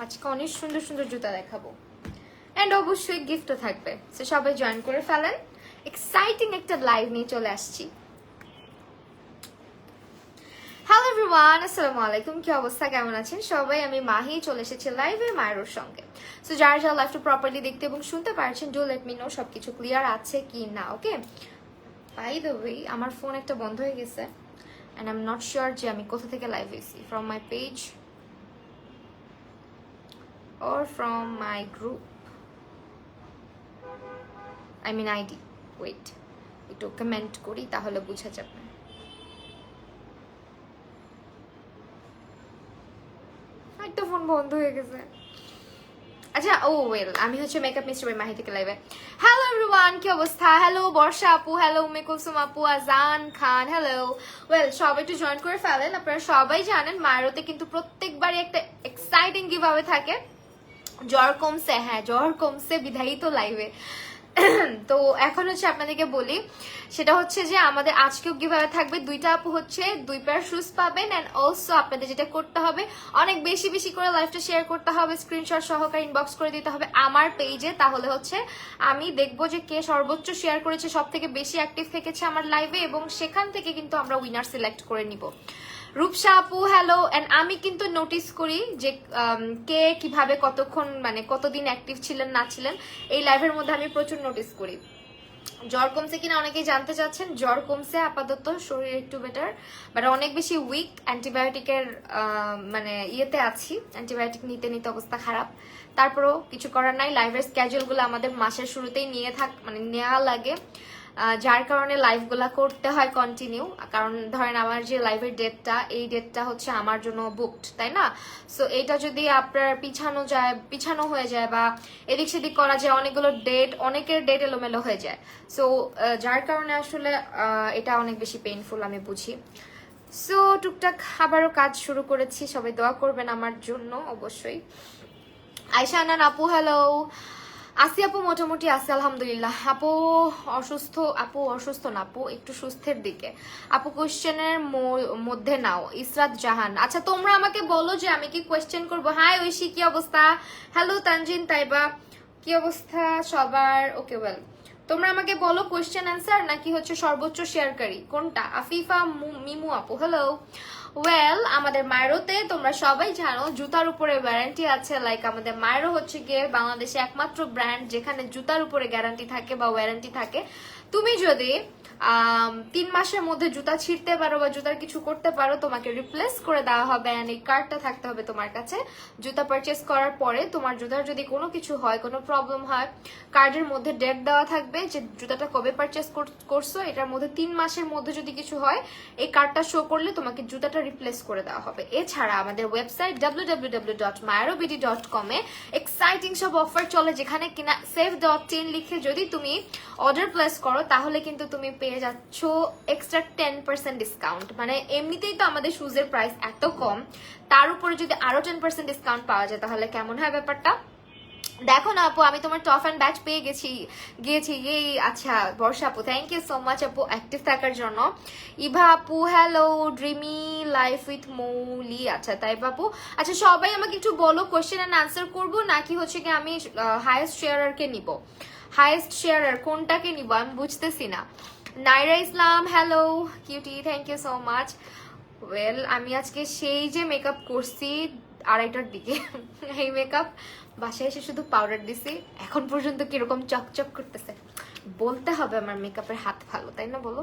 আজকে অনেক সুন্দর সুন্দর জুতা দেখাবো এন্ড অবশ্যই গিফটও থাকবে, সো সবাই জয়েন করে ফেলেন। এক্সাইটিং একটা লাইভ নিয়ে চলে আসছি। হ্যালো এভরিওয়ান, আসসালামু আলাইকুম। কি অবস্থা, কেমন আছেন সবাই? আমি মাহি চলে এসেছি লাইভে মায়ের সঙ্গে। সো যারা যারা লাইভটা প্রপারলি দেখতে এবং শুনতে পারছেন, ডু লেট মি নো সবকিছু ক্লিয়ার আছে কি না। ওকে, বাই দ্য ওয়ে আমার ফোন একটা বন্ধ হয়ে গেছে and I am not sure যে আমি কোথা থেকে লাইভ হয়েছি, from my page or from my group, I mean ID. wait, একটু কমেন্ট করি তাহলে বোঝা যাবে। একটা ফোন বন্ধ হয়ে গেছে। আচ্ছা, ও ওয়েল, আমি হচ্ছে মেকআপ মিস্টার বাই মাহি থেকে লাইভে। হ্যালো এভরিওয়ান, কি অবস্থা? হ্যালো বর্ষা আপু, হ্যালো উম্মে কুলসুম আপু, আজান খান, হ্যালো। ওয়েল, সবাই একটু জয়েন করে ফেলেন। আপনারা সবাই জানেন মায়েরতে কিন্তু প্রত্যেকবারই একটা এক্সাইটিং কিভাবে থাকে। জ্বর কমছে, হ্যাঁ জ্বর কমছে বিধায়ী তো লাইভে। তো এখন হচ্ছে আপনাদেরকে বলি, সেটা হচ্ছে যে আমাদের আজকেও কিভাবে থাকবে, দুইটা আপু হচ্ছে 2 পেয়ার শুজ পাবেন। এন্ড অলসো আপনাদের যেটা করতে হবে, অনেক বেশি বেশি করে লাইভটা শেয়ার করতে হবে, স্ক্রিনশট সহকারে ইনবক্স করে দিতে হবে আমার পেজে। তাহলে হচ্ছে আমি দেখবো যে কে সর্বোচ্চ শেয়ার করেছে, সব থেকে বেশি অ্যাক্টিভ থেকেছে আমার লাইভে, এবং সেখান থেকে কিন্তু আমরা উইনার সিলেক্ট করে নিব। রূপসা আপু হ্যালো। এন্ড আমি কিন্তু নোটিস করি যে কে কিভাবে কতক্ষণ মানে কতদিন অ্যাক্টিভ ছিলেন না ছিলেন, এই লাইভের মধ্যে আমি প্রচুর নোটিস করি। জ্বর কমছে কিনা অনেকেই জানতে চাচ্ছেন। জ্বর কমছে আপাতত, শরীর একটু বেটার, বাট অনেক বেশি উইক। অ্যান্টিবায়োটিকের মানে ইয়েতে আছি, অ্যান্টিবায়োটিক নিতে নিতে অবস্থা খারাপ। তারপরেও কিছু করার নাই, লাইভের স্ক্যাজুয়ালগুলো আমাদের মাসের শুরুতেই নেওয়া লাগে, যার কারণে লাইভগুলা করতে হয় কন্টিনিউ। কারণ ধরেন আমার যে লাইভের ডেটটা, এই ডেটটা হচ্ছে আমার জন্য বুকড, তাই না? সো এইটা যদি আপনার পিছানো হয়ে যায় বা এদিক সেদিক করা যায়, অনেকগুলো ডেট, অনেকের ডেট এলোমেলো হয়ে যায়। সো যার কারণে আসলে এটা অনেক বেশি পেইনফুল, আমি বুঝি। সো টুকটাক আবারও কাজ শুরু করেছি, সবাই দোয়া করবেন আমার জন্য অবশ্যই। আয়শা আনান আপু হ্যালো। আসি আপু মোটামুটি আছে আলহামদুলিল্লাহ। আপু অসুস্থ না আপু, একটু সুস্থের দিকে। আপু কোয়েশ্চেনের মধ্যে নাও। ইসরাত জাহান, আচ্ছা তোমরা আমাকে বলো যে আমি কি কোয়েশ্চেন করবো। হাই ঐশী, কি অবস্থা? হ্যালো তানজিন, তাইবা, কি অবস্থা সবার? ওকে ওয়েল, তোমরা আমাকে বলো কোয়েশ্চেন অ্যান্সার নাকি হচ্ছে সর্বোচ্চ শেয়ারকারী কোনটা? আফিফা মিমু আপু হ্যালো। ওয়েল, আমাদের মায়েরোতে তোমরা সবাই জানো জুতার উপরে ওয়ারেন্টি আছে। লাইক আমাদের মায়েরো হচ্ছে গিয়ে বাংলাদেশে একমাত্র ব্র্যান্ড যেখানে জুতার উপরে গ্যারান্টি থাকে বা ওয়ারেন্টি থাকে। তুমি যদি 3 মাসের মধ্যে জুতা ছিঁড়তে পারো বা জুতার কিছু করতে পারো, তোমাকে রিপ্লেস করে দেওয়া হবে। এন্ড এই কার্ডটা থাকতে হবে তোমার কাছে। জুতা পারচেস করার পরে তোমার জুতার যদি কোনো কিছু হয়, কোনো প্রবলেম হয়, কার্ডের মধ্যে ডেট দেওয়া থাকবে যে জুতাটা কবে পারচেস করছো, এটার মধ্যে 3 মাসের মধ্যে যদি কিছু হয়, এই কার্ডটা শো করলে তোমাকে জুতাটা রিপ্লেস করে দেওয়া হবে। এছাড়া আমাদের ওয়েবসাইট www.mayarobidi.com এ এক্সাইটিং সব অফার চলে, যেখানে কিনা save.10 লিখে যদি তুমি অর্ডার প্লেস করো, তাহলে কিন্তু তুমি পেয়ে যাচ্ছ এক্সট্রা 10% ডিসকাউন্ট। মানে এমনিতেই তো আমাদের শুজের প্রাইস এত কম, তার উপরে যদি আরো 10% ডিসকাউন্ট পাওয়া যায়, তাহলে কেমন হয় ব্যাপারটা? দেখো না আপু, আমি তোমার টপ অ্যান্ড ব্যাচ পেয়ে গিয়েছি। এই আচ্ছা বর্ষা আপু, থ্যাংক ইউ সো মাচ আপু অ্যাক্টিভ থাকার জন্য। ইভা আপু হ্যালো। ড্রিমি লাইফ উইথ মৌলি, আচ্ছা তাই বাবু। আচ্ছা সবাই আমাকে একটু বলো, কোয়েশ্চেন অ্যান্ড আনসার করবো নাকি হচ্ছে কি আমি হাইয়েস্ট শেয়ারারকে নিব? হাইয়েস্ট শেয়ারার কোনটাকে নিব আমি বুঝতেছি না। Naira Islam hello cutie, thank you so much. Well, আমি আজকে সেই যে মেকআপ করছি 2:30টার দিকে, এই মেকআপ বাসায় এসে শুধু পাউডার দিছি, এখন পর্যন্ত কিরকম চকচক করতেছে। বলতে হবে আমার মেকআপের হাত ভালো, তাই না বলো?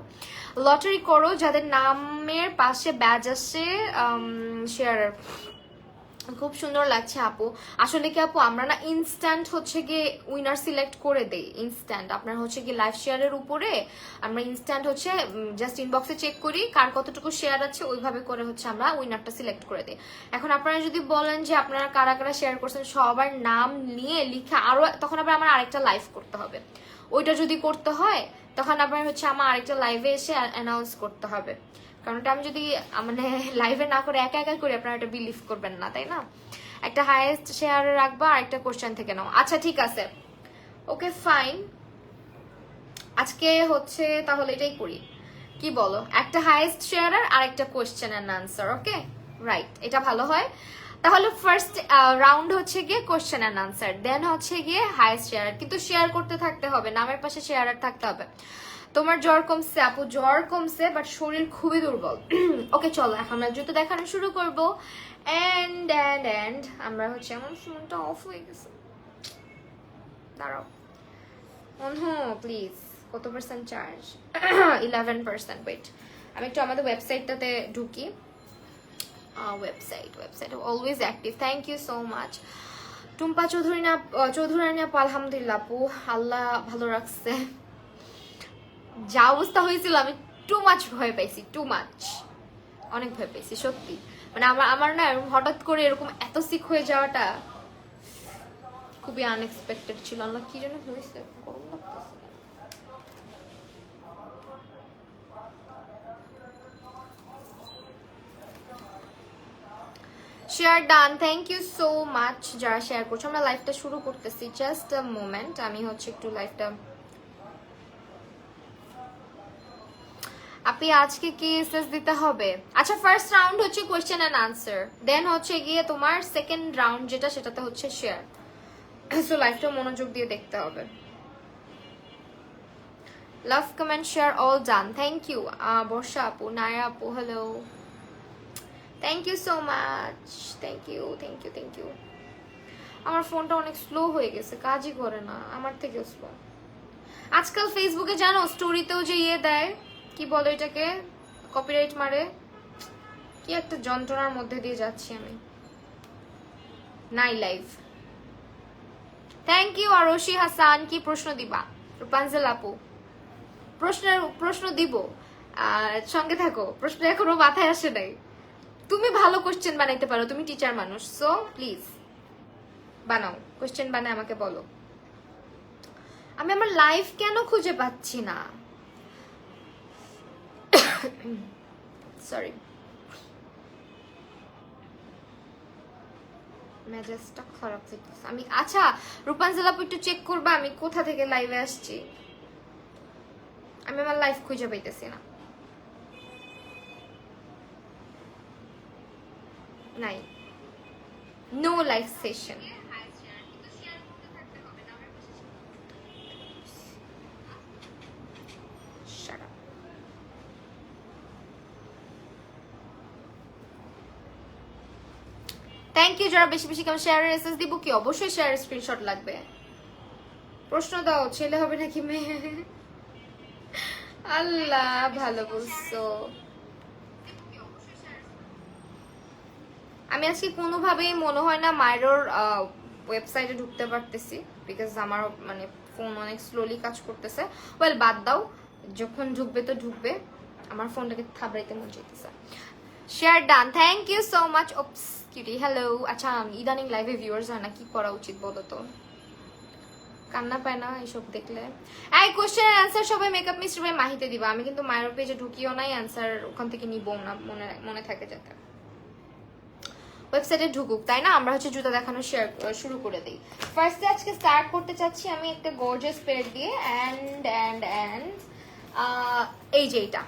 লটারি করো, যাদের নামের পাশে ব্যাজ আসে শেয়ারার। খুব সুন্দর লাগছে আপু। আসলে কি আপু, আমরা না ইনস্ট্যান্ট হচ্ছে গিয়ে উইনার সিলেক্ট করে দেই। ইনস্ট্যান্ট আপনার হচ্ছে গিয়ে লাইভ শেয়ারের উপরে আমরা ইনস্ট্যান্ট হচ্ছে জাস্ট ইনবক্সে চেক করি কার কতটুকু শেয়ার আছে, ওইভাবে করে হচ্ছে আমরা উইনারটা সিলেক্ট করে দিই। এখন আপনারা যদি বলেন যে আপনারা কারা কারা শেয়ার করছেন, সবার নাম নিয়ে লিখে আরো, তখন আবার আমার আরেকটা লাইভ করতে হবে। ওইটা যদি করতে হয় তখন আবার হচ্ছে আমার আরেকটা লাইভে এসে অ্যানাউন্স করতে হবে। কারণ আমি যদি মানে লাইভে না করে একা একা করি, আপনারা এটা বিলিভ করবেন না, তাই না? একটা হাইয়েস্ট শেয়ার রাখবা আর একটা কোশ্চেন থেকে নাও। আচ্ছা ঠিক আছে, ওকে ফাইন, আজকে হচ্ছে তাহলে এটাই করি, কি বলো? একটা হাইয়েস্ট শেয়ার আর একটা question and answer, okay right, এটা ভালো হয়। তাহলে ফার্স্ট রাউন্ড হচ্ছে গিয়ে কোশ্চেন অ্যান্ড আনসার, দেন হচ্ছে গিয়ে হাইয়েস্ট শেয়ার, কিন্তু শেয়ার করতে থাকতে হবে, নামের পাশে শেয়ার থাকতে হবে। তোমার জ্বর কমছে আপু? জ্বর কমছে, বাট শরীর খুবই দুর্বল। ওকে চলো এখন আমরা জুতো দেখানো শুরু করবো। এন্ড আমরা হচ্ছে, আমার ফোনটা অফ হয়ে গেছে, দাঁড়াও অনহু প্লিজ। কত পার্সেন্ট চার্জ? 11%। ওয়েট, আমি একটু আমাদের ওয়েবসাইটটাতে ঢুকি। Website always active, thank you so much. Tumpa Chowdhurani আপু, আলহামদুলিল্লাহ আপু, আল্লাহ ভালো রাখছে। যা অবস্থা হয়েছিল আমি টু মাচ ভয় পাইছি, টু মাচ, অনেক ভয় পাইছি সত্যি। মানে আমার না হঠাৎ করে এরকম এত সিক হয়ে যাওয়াটা খুবই আনএক্সপেক্টেড ছিল। আল্লাহ কি যেন হয়েছে, গরম লাগতেছে। Share done, thank you so much যারা শেয়ার করছো। আমরা লাইভটা শুরু করতেছি, জাস্ট আ মোমেন্ট। আমি হচ্ছে একটু লাইভটা, আপনি আজকে কি এসএস দিতে হবে? আচ্ছা, ফার্স্ট রাউন্ড হচ্ছে কোয়েশ্চেন এন্ড আনসার, দেন হচ্ছে গিয়ে তোমার সেকেন্ড রাউন্ড যেটা, সেটাতে হচ্ছে শেয়ার। সো লাইভটা মনোযোগ দিয়ে দেখতে হবে। Love comment share all done, thank you. Barsha আপু, নায়া আপু, hello, thank you so much, thank you. আমার ফোনটা অনেক স্লো হয়ে গেছে, কাজই করে না, আমার থেকেও স্লো। আজকাল ফেসবুকে জানো স্টোরিতেও যে ইয়ে দেয়, কি বলে এটাকে, কপিরাইট মারে, কি একটা যন্ত্রণার মধ্যে দিয়ে যাচ্ছি আমি। নাই লাইভ। থ্যাংক ইউ আরশি হাসান। কি প্রশ্ন দিবা? রূপাঞ্জল আপু, প্রশ্ন দিব, সঙ্গে থাকো। প্রশ্ন এখনো মাথায় আসে নাই। তুমি ভালো কোশ্চেন বানাইতে পারো, তুমি টিচার মানুষ, সো প্লিজ বানাও, কোশ্চেন বানায় আমাকে বলো। আমি আমার লাইফ কেন খুঁজে পাচ্ছি না? সরি, মেজাজটা খারাপ থেকে আমি। আচ্ছা রূপাঞ্জল আপু, একটু চেক করবা আমি কোথা থেকে লাইভে আসছি? আমি আমার লাইফ খুঁজে পাইতেছি না। নাই, no live session. Thank you যারা বেশি বেশি কেমন শেয়ারের এসএস দিব। কি অবশ্যই শেয়ারের স্ক্রিনশট লাগবে। প্রশ্ন দাও, ছেলে হবে নাকি মেয়ে? আল্লাহ ভালো বলছো। আমি আজকে কোনোভাবেই মনে হয় না মাইরোর ওয়েবসাইটে ঢুকতে পারতেছি, বিকজ আমার মানে ফোন অনেক স্লোলি কাজ করতেছে। ওয়েল বাদ দাও, যখন ঢুকবে তো ঢুকবে, আমার ফোনটাকে থাবড়াইতে মন চাইতেছে। Share done, thank you so much. Oops cutie, hello. আচ্ছা ইদানিং লাইভে ভিউয়ার্স হয় না, কি করা উচিত বলো তো? কান্না পায় না এইসব দেখলে? এই কোশ্চেন অ্যান্সার সবাই মেকআপ মিস্টার বাই মাহিতে দিবা। আমি কিন্তু মায়ের পেজে ঢুকিও নাই, অ্যান্সার ওখান থেকে নিবো না, মনে থাকে যাতে। ওয়েবসাইটে ঢুকুক, তাই না? আমরা হচ্ছে জুতা দেখানো শেয়ার শুরু করে দিই। ফার্স্টে আজকে স্টার্ট করতে চাচ্ছি আমি একটা গর্জিয়াস পেয়ার দিয়ে, অ্যান্ড এই যে এটা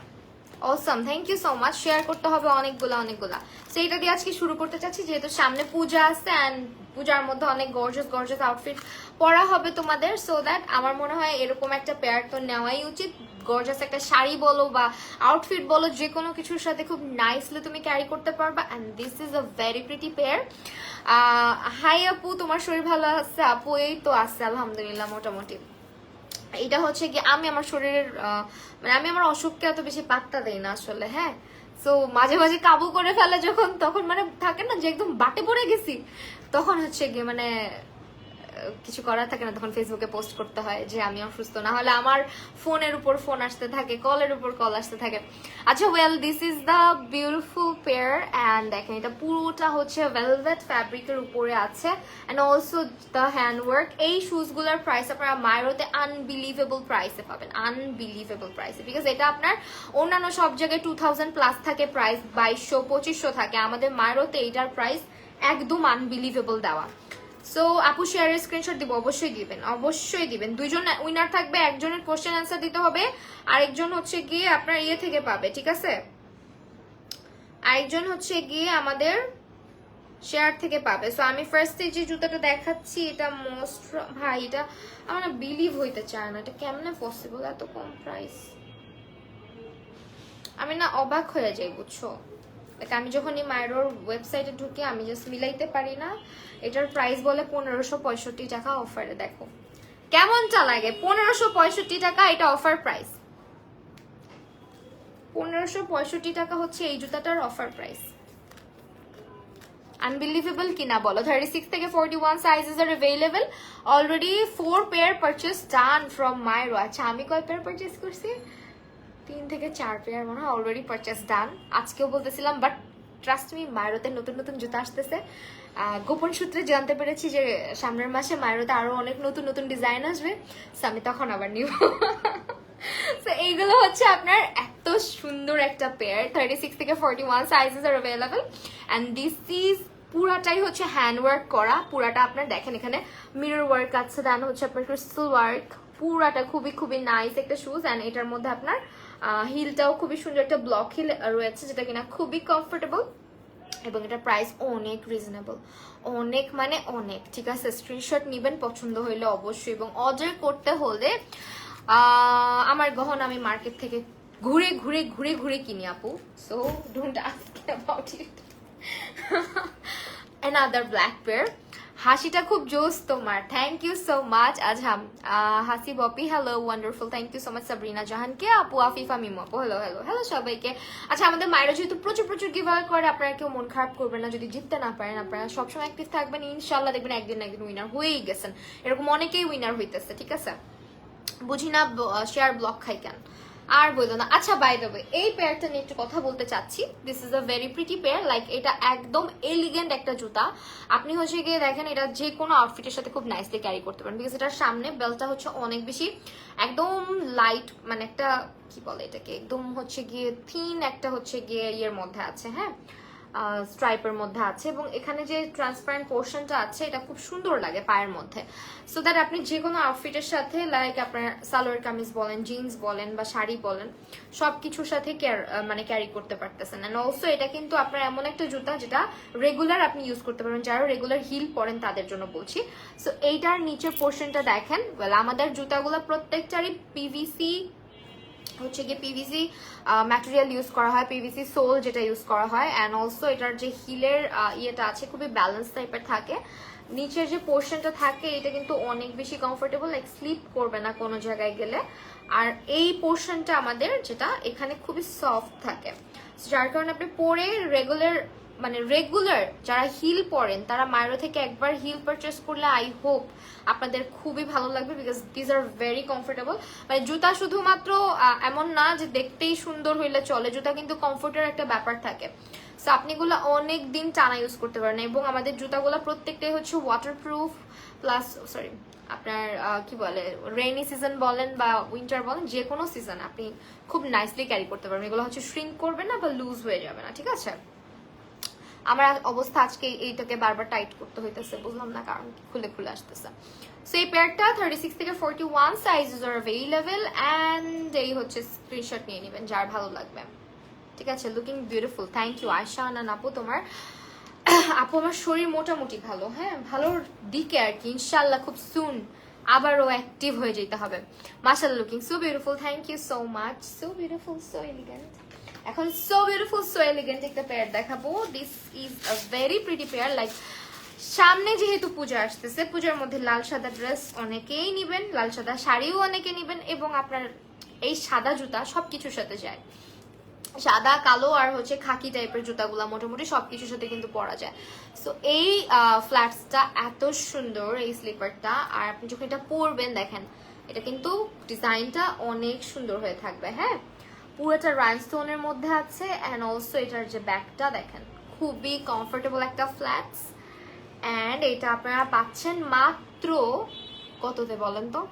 awesome, thank you so much. Share করতে হবে অনেকগুলা। সো এটা দিয়ে আজকে শুরু করতে চাচ্ছি, যেহেতু সামনে পূজা আছে, অ্যান্ড পূজার মধ্যে অনেক গর্জিয়াস আউটফিট পরা হবে তোমাদের। সো দ্যাট আমার মনে হয় এরকম একটা পেয়ার তো নেওয়াই উচিত। গর্জাস একটা শাড়ি বলো বা আউটফিট বলো, যে কোনো কিছুর সাথে খুব নাইসলি তুমি ক্যারি করতে পারবা। And this is a very pretty pair. Hi আপু, তোমার শরীর ভালো আছে? আপু এই তো আছে আলহামদুলিল্লাহ মোটামুটি। এটা হচ্ছে কি, আমি আমার শরীরের মানে আমি আমার অসুখকে এত বেশি পাত্তা দেই না আসলে, হ্যাঁ। সো মাঝে মাঝে কাবু করে ফেলে যখন, তখন মানে থাকে না যে একদম বাটে পড়ে গেছি, তখন হচ্ছে গিয়ে মানে কিছু করার থাকে না, তখন ফেসবুকে পোস্ট করতে হয় যে আমি অসুস্থ, না হলে আমার ফোনের উপর ফোন আসতে থাকে, কলের উপর কল আসতে থাকে। আচ্ছা well, this is the beautiful pair, and দেখেন এটা পুরোটা হচ্ছে ভেলভেট ফ্যাব্রিকের উপরে আছে, অ্যান্ড অলসো দ্য হ্যান্ডওয়ার্ক। এই শুজগুলোর প্রাইস আপনারা মাইরোতে আনবিলিভেবল প্রাইসে পাবেন, আনবিলিভেবল প্রাইসে, বিকজ এটা আপনার অন্যান্য সব জায়গায় 2000 প্লাস থাকে প্রাইস, 2200-2500 থাকে। আমাদের মাইরোতে এইটার প্রাইস একদম আনবিলিভেবল দেওয়া। সো আপু শেয়ারের স্ক্রিনশট দিব, অবশ্যই দিবেন। দুইজন উইনার থাকবে, একজনের কোশ্চেন অ্যান্সার দিতে হবে, আরেকজন হচ্ছে গিয়ে আপনার ইয়ে থেকে পাবে, ঠিক আছে? আরেকজন হচ্ছে গিয়ে আমাদের শেয়ার থেকে পাবে। সো আমি ফার্স্টে যে জুতাটা দেখাচ্ছি এটা মোস্ট, ভাই এটা আমার না বিলিভ হইতে চায় না, এটা কেমনে পসিবল এত কম প্রাইস। আমি না অবাক হয়ে যাই বুঝছো, আমি যখন এই মায়ের ওয়েবসাইটে ঢুকি আমি জাস্ট মিলাইতে পারি না। এটার প্রাইস বলে 1565 টাকা অফারে, দেখো কেমনটা লাগে। 1565 টাকা এটা অফার প্রাইস, 1565 টাকা হচ্ছে এই জুতাটার অফার প্রাইস। আনবিলিভেবল কিনা বলো। 36 থেকে 41 sizes R available. Already 4 pair purchase done from মাইরো। আচ্ছা আমি কয় পেয়ার পারচেজ করছি? 3 থেকে 4 পেয়ার মনে হয় অলরেডি পারচেজ ডান। আজকেও বলতেছিলাম, বাট ট্রাস্ট মি মাইরোতে নতুন নতুন জুতা আসতেছে। গোপন সূত্রে জানতে পেরেছি যে সামনের মাসে মাইরোতে আরো অনেক নতুন নতুন ডিজাইন আসবে, আমি তখন আবার নিব। সো এইগুলো হচ্ছে আপনার এত সুন্দর একটা পেয়ার। 36 থেকে 41 sizes R available and this is পুরাটাই হচ্ছে হ্যান্ড ওয়ার্ক করা। পুরাটা আপনার দেখেন এখানে মিরর ওয়ার্ক আছে, দেন হচ্ছে আপনার ক্রিস্টাল ওয়ার্ক, পুরাটা খুবই খুবই নাইস একটা শুজ। এন্ড এটার মধ্যে আপনার হিলটাও খুবই সুন্দর একটা ব্লক হিল রয়েছে, যেটা কিনা খুবই কমফোর্টেবল এবং এটার প্রাইস অনেক রিজনেবল, অনেক মানে অনেক। ঠিক আছে, স্ক্রিনশট নিবেন পছন্দ হইলে অবশ্যই, এবং অর্ডার করতে হলে আমার গহনা আমি মার্কেট থেকে ঘুরে ঘুরে ঘুরে ঘুরে কিনি আপু। So don't ask about it. Another black pair. হাসিটা খুব জোস তোমার, থ্যাংক ইউ সো মাচ আজহাম। হাসি বপি hello, wonderful, thank you so much. Sabrina জাহানকে আপু, আফিফা মিমু আপু হ্যালো হ্যালো হ্যালো সবাইকে। আচ্ছা আমাদের মায়েরা যেহেতু প্রচুর প্রচুর গিভ আওয়ে করে, আপনারা কেউ মন খারাপ করবেন না যদি জিততে না পারেন। আপনারা সবসময় অ্যাক্টিভ থাকবেন, ইনশাল্লাহ দেখবেন একদিন না একদিন উইনার হয়েই গেছেন। এরকম অনেকেই উইনার হইতেছে। ঠিক আছে, বুঝি না শেয়ার ব্লক খাই কেন, আর বলতো না। আচ্ছা বাই দ্য ওয়ে এই পেয়ারটা নিয়ে একটু কথা বলতে চাচ্ছি। This is a very pretty pair, like এটা একদম এলিগেন্ট একটা জুতা। আপনি হচ্ছে গিয়ে দেখেন এটা যে কোনো আউটফিটের সাথে খুব নাইসলি ক্যারি করতে পারেন, বিকজ এটার সামনে বেল্টটা হচ্ছে অনেক বেশি একদম লাইট, মানে একটা কি বলে এটাকে, একদম হচ্ছে গিয়ে থিন একটা হচ্ছে গিয়ে ইয়ের মধ্যে আছে, হ্যাঁ স্ট্রাইপের মধ্যে আছে, এবং এখানে যে ট্রান্সপারেন্ট পোর্শনটা আছে এটা খুব সুন্দর লাগে পায়ের মধ্যে। সো দ্যাট আপনি যে কোনো আউটফিটের সাথে, লাইক আপনার সালোয়ার কামিজ বলেন, জিন্স বলেন বা শাড়ি বলেন, সব কিছুর সাথে মানে ক্যারি করতে পারতেছেন। অ্যান্ড অলসো এটা কিন্তু আপনার এমন একটা জুতা যেটা রেগুলার আপনি ইউজ করতে পারবেন, যারা রেগুলার হিল পরেন তাদের জন্য বলছি। সো এইটার নিচের পোর্শনটা দেখেন, আমাদের জুতাগুলো প্রত্যেকটারই পিভিসি হচ্ছে গিয়ে পিভিসি ম্যাটেরিয়াল ইউজ করা হয়, পিভিসি সোল যেটা ইউজ করা হয়। অ্যান্ড অলসো এটার যে হিলের ইয়েটা আছে খুবই ব্যালেন্স টাইপের থাকে। নিচের যে পোর্শনটা থাকে এটা কিন্তু অনেক বেশি কমফোর্টেবল, লাইক স্লিপ করবে না কোনো জায়গায় গেলে। আর এই পোর্শনটা আমাদের যেটা এখানে খুবই সফট থাকে, যার কারণে আপনি পরে রেগুলার যারা হিল পরেন তারা মাইরো থেকে একবার হিল পারচেস করলে আই হোপ আপনাদের খুবই ভালো লাগবে, because these are very comfortable. মানে জুতা শুধুমাত্র এমন না যে দেখতেই সুন্দর হইলে চলে, জুতা কিন্তু কমফোর্টের একটা ব্যাপার থাকে। সো আপনি এগুলো অনেক দিন টানা ইউজ করতে পারেন, এবং আমাদের জুতাগুলো প্রত্যেকটাই হচ্ছে ওয়াটারপ্রুফ প্লাস আপনার কি বলে রেইনি সিজন বলেন বা উইন্টার বলেন, যে কোনো সিজন আপনি খুব নাইসলি ক্যারি করতে পারবেন। এগুলো হচ্ছে শ্রিঙ্ক করবে না বা লুজ হয়ে যাবে না। ঠিক আছে, আমার অবস্থা আজকে এইটাকে বারবার টাইট করতে হইতেছে, বুঝলাম না কারণ খুলে খুলে আসতেছে। সো এই পেয়ারটা 36 থেকে 41 সাইজেস আর अवेलेबल এন্ড এই হচ্ছে স্ক্রিনশট নিয়ে নেবেন যার ভালো লাগবে। ঠিক আছে, looking beautiful, thank you Ayesha Anan আপু। তোমার আপু আমার শরীর মোটামুটি ভালো, হ্যাঁ ভালোর দিকে আর কি, ইনশাল্লাহ খুব সুন আবারও অ্যাক্টিভ হয়ে যেতে হবে। মাশাআল্লাহ, looking so beautiful, thank you so much, so beautiful, so elegant. এখন সো বিউটিফুল, সো এলিগেন্ট একটা পেয়ার দেখাবো। This is a very pretty pair, like সামনে যেহেতু পূজা আসতেছে, পূজার মধ্যে লাল সাদা ড্রেস অনেকেই নিবেন, লাল সাদা শাড়িও অনেকে নিবেন, এবং আপনার এই সাদা জুতা সবকিছুর সাথে যায়। সাদা কালো আর হচ্ছে খাকি টাইপের জুতাগুলা মোটামুটি সবকিছুর সাথে কিন্তু পরা যায়। সো এই ফ্ল্যাটসটা এত সুন্দর, এই স্লিপারটা, আর আপনি যখন এটা পরবেন দেখেন এটা কিন্তু ডিজাইনটা অনেক সুন্দর হয়ে থাকবে। হ্যাঁ, পুরোটা রাইনস্টোনের মধ্যে আছে। অ্যান্ড অলসো এটার যে ব্যাগটা দেখেন খুবই কমফোর্টেবল একটা ফ্ল্যাটস। অ্যান্ড এটা আপনারা পাচ্ছেন মাত্র কততে বলেন তো?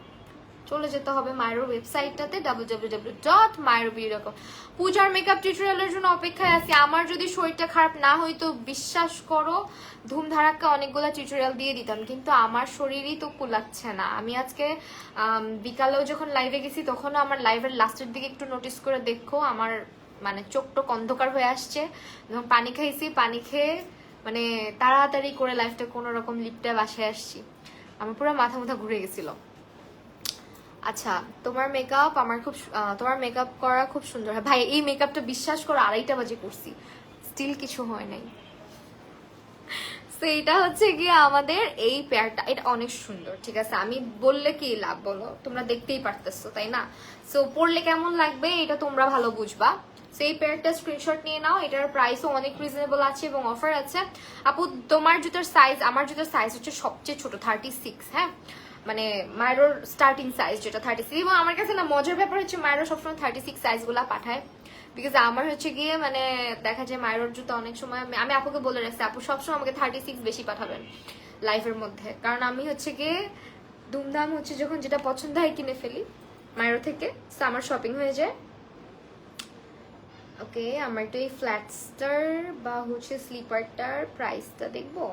চলে যেতে হবে মায়ের ওয়েবসাইটটাতে www.myrobeauty.com। পূজার মেকআপ টিউটোরিয়ালের জন্য অপেক্ষায় আছি। আমার যদি শরীরটা খারাপ না হইতো বিশ্বাস করো ধুমধারাক্কা অনেকগুলো টিউটোরিয়াল দিয়ে দিতাম, কিন্তু আমার শরীরই তো কুলাচ্ছে না। আমি আজকে বিকালেও যখন লাইভে গেছি তখনও আমার লাইভের লাস্টের দিকে একটু নোটিস করে দেখো আমার মানে চোখ টোক অন্ধকার হয়ে আসছে। যখন পানি খাইছি, পানি খেয়ে মানে তাড়াতাড়ি করে লাইফটা কোনো রকম লিপটা বাসায় আসছি, আমার পুরো মাথা ঘুরে গেছিল। আচ্ছা, তোমার মেকআপ আমার খুব তোমার মেকআপ করা খুব সুন্দর হয় ভাই। এই মেকআপটা বিশ্বাস করো 2:30 বাজে করছি, স্টিল কিছু হয় নাই। তো এটা হচ্ছে গিয়ে আমাদের এই পেয়ারটা, এটা অনেক সুন্দর, ঠিক আছে? আমি বললে কি লাভ বলো, তোমরা দেখতেই পারতেছো তাই না? সো পরলে কেমন লাগবে এটা তোমরা ভালো বুঝবা। সো এই পেয়ারটা স্ক্রিনশট নিয়ে নাও, এটার প্রাইসও অনেক রিজনেবল আছে এবং অফার আছে। আপু তোমার জুতার সাইজ, আমার জুতার সাইজ হচ্ছে সবচেয়ে ছোট 36, হ্যাঁ, মানে মায়েরোর স্টার্টিং সাইজ যেটা 36। এবং আমার কাছে না মজার ব্যাপার হচ্ছে মায়েরও সবসময় 36 সাইজগুলা পাঠায়, বিকজ আমার হচ্ছে গিয়ে মানে দেখা যায় মায়ের জুতো অনেক সময় আমি আপুকে বলে রাখছি, আপু সবসময় আমাকে 36 বেশি পাঠাবেন লাইফের মধ্যে, কারণ আমি হচ্ছে গিয়ে ধুমধাম হচ্ছে যখন যেটা পছন্দ হয় কিনে ফেলি মায়ের থেকে, তো আমার শপিং হয়ে যায়। ওকে, আমার একটু এই ফ্ল্যাটস্টার বা হচ্ছে স্লিপারটার প্রাইসটা দেখবো।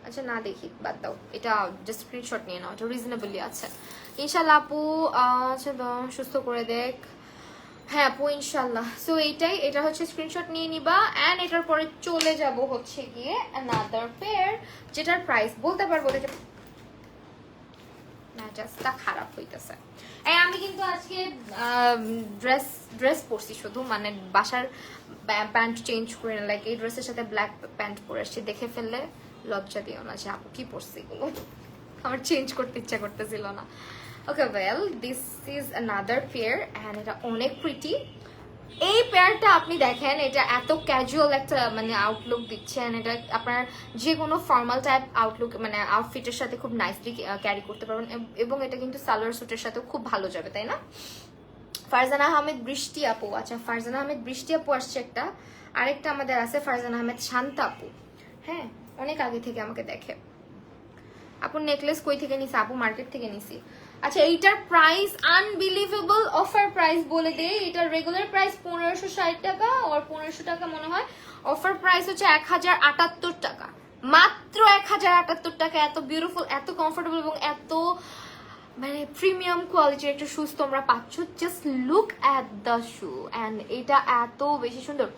আচ্ছা না দেখি, বাদ দাও, এটা জাস্ট স্ক্রিনশট নিয়ে নাও, এটা রিজনেবলি আছে ইনশাল্লাহ আপু। আচ্ছা সুস্থ করে দেখ, হ্যাঁ আপু ইনশাল্লাহ। সো এইটাই, এটা হচ্ছে স্ক্রিনশট নিয়ে নিবা। অ্যান্ড এটার পরে চলে যাব হচ্ছে গিয়ে অ্যানাদার পেয়ার, যেটার প্রাইস বলতে পারবো না, ম্যাটাসটা খারাপ হইতেছে। আমি কিন্তু আজকে ড্রেস পরছি শুধু, মানে বাসার প্যান্ট চেঞ্জ করে না, লাইক এই ড্রেসের সাথে ব্ল্যাক প্যান্ট পরে আসছি, দেখে ফেললে লজ্জা দিও না যে আপু কি পরছি এগুলো, আমার চেঞ্জ করতে ইচ্ছা করতেছিল না। ওকে well, this is another pair and এটা অনেক প্রিটি। এই পেয়ারটা আপনি দেখেন, এটা এত ক্যাজুয়াল একটা মানে আউটলুক দিচ্ছে, এটা আপনার যে কোনো ফর্মাল টাইপ আউটলুক মানে আউটফিটের সাথে খুব নাইসলি ক্যারি করতে পারবেন, এবং এটা কিন্তু সালোয়ার স্যুটের সাথেও খুব ভালো যাবে, তাই না? ফারজানা আহমেদ বৃষ্টি আপু, আচ্ছা ফারজানা আহমেদ বৃষ্টি আপু আসছে একটা, আরেকটা আমাদের আছে ফারজানা আহমেদ শান্তা আপু, হ্যাঁ অনেক আগে থেকে আমাকে দেখে। আপুর নেকলেস কই থেকে নিছি? আপু মার্কেট থেকে নিছি। আচ্ছা এইটার প্রাইস আনবিলিভেবল, অফার প্রাইস বলে দেই, এটার রেগুলার প্রাইস 1560 টাকা আর 1500 টাকা মনে হয়, অফার প্রাইস হচ্ছে 1078 টাকা, মাত্র 1078 টাকা। এত বিউটিফুল, এত কমফোর্টেবল এবং এত মানে প্রিমিয়াম কোয়ালিটির একটা শুজ তোমরা পাচ্ছ। Just look at the shoe, and এটা এত বেশি সুন্দর।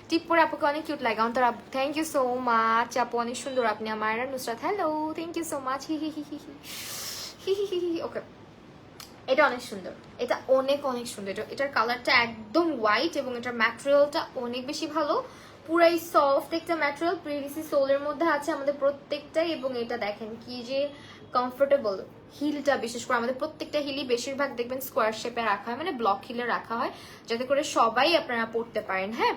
টিপ পরে আপুকে অনেক কিউট লাগে অন্তর আপু, থ্যাংক ইউ সো মাচ আপু, অনেক সুন্দর আপনি আমার। Nusrat hello, thank you so much, হি হি হি হি হি হি হি হি। ওকে, এটা অনেক সুন্দর, এটা অনেক অনেক সুন্দর। এটার কালারটা একদম হোয়াইট এবং এটার ম্যাটেরিয়ালটা অনেক বেশি ভালো, পুরাই সফট একটা ম্যাটেরিয়াল, প্রিভিসি সোলের মধ্যে আছে আমাদের প্রত্যেকটাই, এবং এটা দেখেন কি যে কমফোর্টেবল। হিলটা বিশেষ করে আমাদের প্রত্যেকটা হিলই বেশিরভাগ দেখবেন স্কোয়ার শেপে রাখা হয়, মানে ব্লক হিলে রাখা হয়, যাতে করে সবাই আপনারা পড়তে পারেন। হ্যাঁ,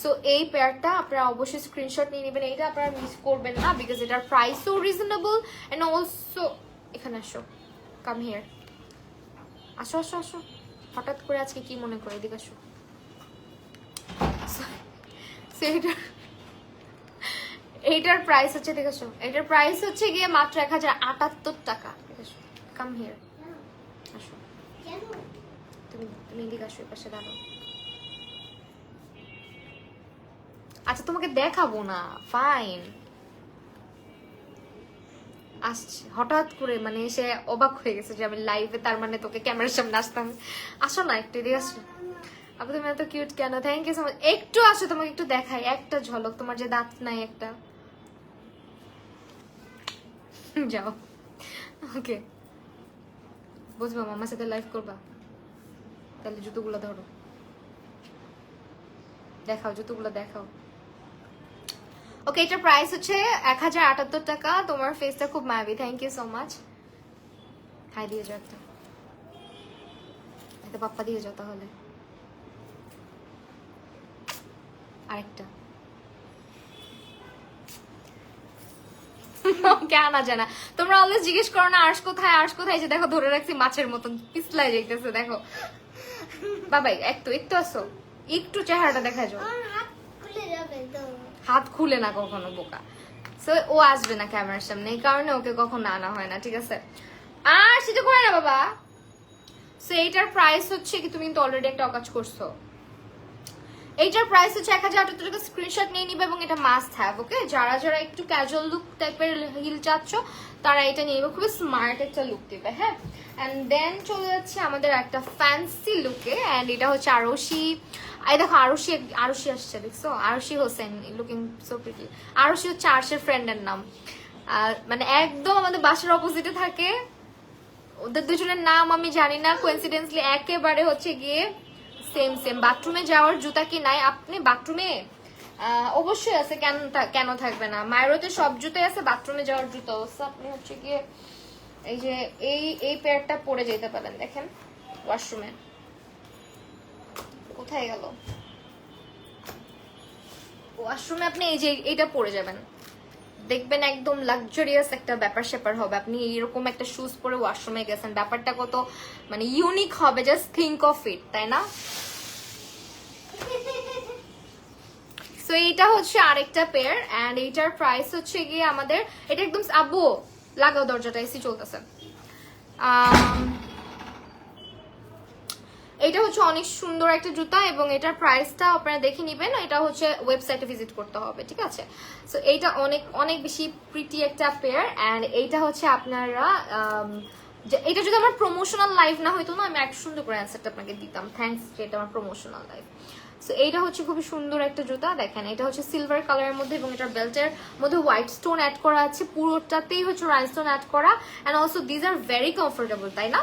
সো এই পেয়ারটা আপনারা অবশ্যই স্ক্রিনশট নিয়ে নেবেন, এইটা আপনারা মিস করবেন না, বিকজ এটার প্রাইসও রিজনেবল অ্যান্ড অলসো। এখানে আসো, কাম হিয়ার, আসো আসো আসো, হঠাৎ করে আজকে কি মনে করে, এদিকে আসো। এইটার প্রাইস হচ্ছে, দেখেছো, এটার প্রাইস হচ্ছে গিয়ে মাত্র 1078 টাকা। দেখেছো, কাম হিয়ার, আসো, তুমি তুমি এদিকে আসো, পাশে দাঁড়াও। আচ্ছা তোমাকে দেখাবো না, ফাইন। আসছে হঠাৎ করে, মানে সে অবাক হয়ে গেছে যে আমি লাইভে, তার মানে তোকে ক্যামেরার সামনে আসতাম। আসো না একটু এদিকে আসো। আপু তুমি এত কিউট কেন? Thank you so much. একটু আসো, তোমাকে একটু দেখাই একটা ঝলক, তোমার যে দাঁত নাই একটা। যাও, ওকে বুঝবা, মামার সাথে লাইভ করবা, তাহলে জুতোগুলো ধরো, দেখাও জুতোগুলো দেখাও। ওকে, এটার প্রাইস হচ্ছে 1078 টাকা। তোমার ফেসটা খুব মায়াবী, thank you so much. Hi দিয়ে যাও একটা, এটা পাপ্পা দিয়ে যাও তাহলে। আরেকটা কেন জানা, তোমরা অলওয়েজ জিজ্ঞেস করো না আর্শ কোথায়, আর্শ কোথায়, যে দেখো ধরে রাখছি মাছের মতন পিছলাই যাইতেছে, দেখো বাবাই একটু একটু আসো, একটু চেহারাটা দেখা যাও। হাত খুলে না কখনো, বোকা। সো ও আসবে না ক্যামেরার সামনে, এই কারণে ওকে কখনো আনা হয় না, ঠিক আছে? আর সেটা করে না বাবা। সো এইটার প্রাইস হচ্ছে কি, তুমি কিন্তু অলরেডি একটা অকাজ করছো। এইটার প্রাইস হচ্ছে 1078 টাকা। স্ক্রিনশট নিয়ে নিবে এবং এটা মাস্ট হ্যাভ। ওকে, যারা যারা একটু ক্যাজুয়াল লুক টাইপের হিল চাচ্ছ তারা এটা নিয়ে নিবে, খুবই স্মার্ট একটা লুক দিবে। হ্যাঁ, অ্যান্ড দেন চলে যাচ্ছে আমাদের একটা ফ্যান্সি লুকে, অ্যান্ড এটা হচ্ছে আরশি এই দেখো আরুষি, আরুষি আসছে দেখছো, Arushi Hossain, looking so pretty. Arushi হচ্ছে আরশের ফ্রেন্ডের নাম, মানে একদম আমাদের বাসার অপোজিটে থাকে। ওদের দুজনের নাম আমি জানি না, কোইন্সিডেন্সলি একেবারে হচ্ছে গিয়ে সেম সেম। বাথরুমে যাওয়ার জুতা কি নাই আপনি? বাথরুমে অবশ্যই আছে, কেন কেন থাকবে না? মায়েরতে সব জুতাই আছে, বাথরুমে যাওয়ার জুতা অবশ্য আপনি হচ্ছে গিয়ে এই যে এই পেয়ারটা পরে যেতে পারেন। দেখেন ওয়াশরুমে কোথায় গেল, ওয়াশরুমে আপনি এই যে এইটা পরে যাবেন, দেখবেন একদম লাক্সারিয়াস একটা ব্যাপার স্যাপার হবে। আপনি এরকম একটা শুজ পরে ওয়াশরুমে গেছেন, ব্যাপারটা কত মানে ইউনিক হবে, জাস্ট থিঙ্ক অফ ইট, তাই না? সো এইটা হচ্ছে আরেকটা পেয়ার, এন্ড এইটার প্রাইস হচ্ছে গিয়ে আমাদের, এটা একদম আব্বু লাগাও দরজাটা, এসি চলতেছে। এটা হচ্ছে অনেক সুন্দর একটা জুতা এবং এটার প্রাইসটা আপনারা দেখে নেবেন, এটা হচ্ছে ওয়েবসাইটে ভিজিট করতে হবে, ঠিক আছে? সো এইটা অনেক অনেক বেশি প্রিটি একটা পেয়ার, অ্যান্ড এইটা হচ্ছে আপনারা এটা যদি আমার প্রমোশনাল লাইভ না হইতো না, আমি এক সুন্দর করে অ্যান্সারটা আপনাকে দিতাম, থ্যাঙ্কস যে এটা আমার প্রমোশনাল লাইভ। সো এইটা হচ্ছে খুবই সুন্দর একটা জুতা, দেখেন এটা হচ্ছে সিলভার কালারের মধ্যে এবং এটার বেল্টের মধ্যে হোয়াইট স্টোন অ্যাড করা আছে, পুরোটাতেই হচ্ছে রাইনস্টোন অ্যাড করা, and also these are very comfortable, তাই না?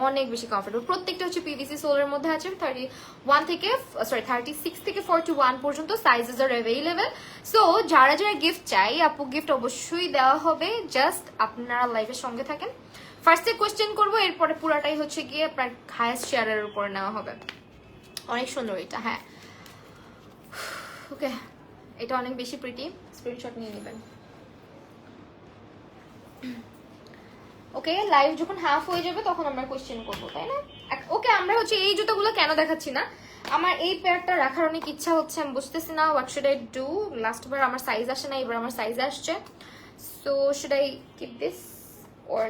অনেক বেশি কমফোর্টেবল। প্রত্যেকটা হচ্ছে পিভিসি সোলের মধ্যে আছে, 36 থেকে 41 পর্যন্ত সাইজেস আর অ্যাভেলেবেল। সো যারা যারা গিফট চাই, আপু গিফট অবশ্যই দেওয়া হবে, জাস্ট আপনারা লাইভের সঙ্গে থাকেন। ফার্স্টে কোয়েশ্চেন করবো, এরপরে পুরাটাই হচ্ছে গিয়ে আপনার হায়েস্ট শেয়ারের উপরে নেওয়া হবে। অনেক সুন্দর এটা, হ্যাঁ ওকে, এটা অনেক বেশি প্রিটি, স্ক্রিনশট নিয়ে নেবেন। ওকে, লাইভ যখন হাফ হয়ে যাবে তখন আমরা কোশ্চেন করবো, তাই না? ওকে, আমরা হচ্ছে এই জুতোগুলো কেন দেখাচ্ছি না, আমার এই পেয়ারটা রাখার অনেক ইচ্ছা হচ্ছে, আমি বুঝতেছি না what should I do. Last বার আমার সাইজ আসে না, এবার আমার সাইজ আসছে। So should I keep this or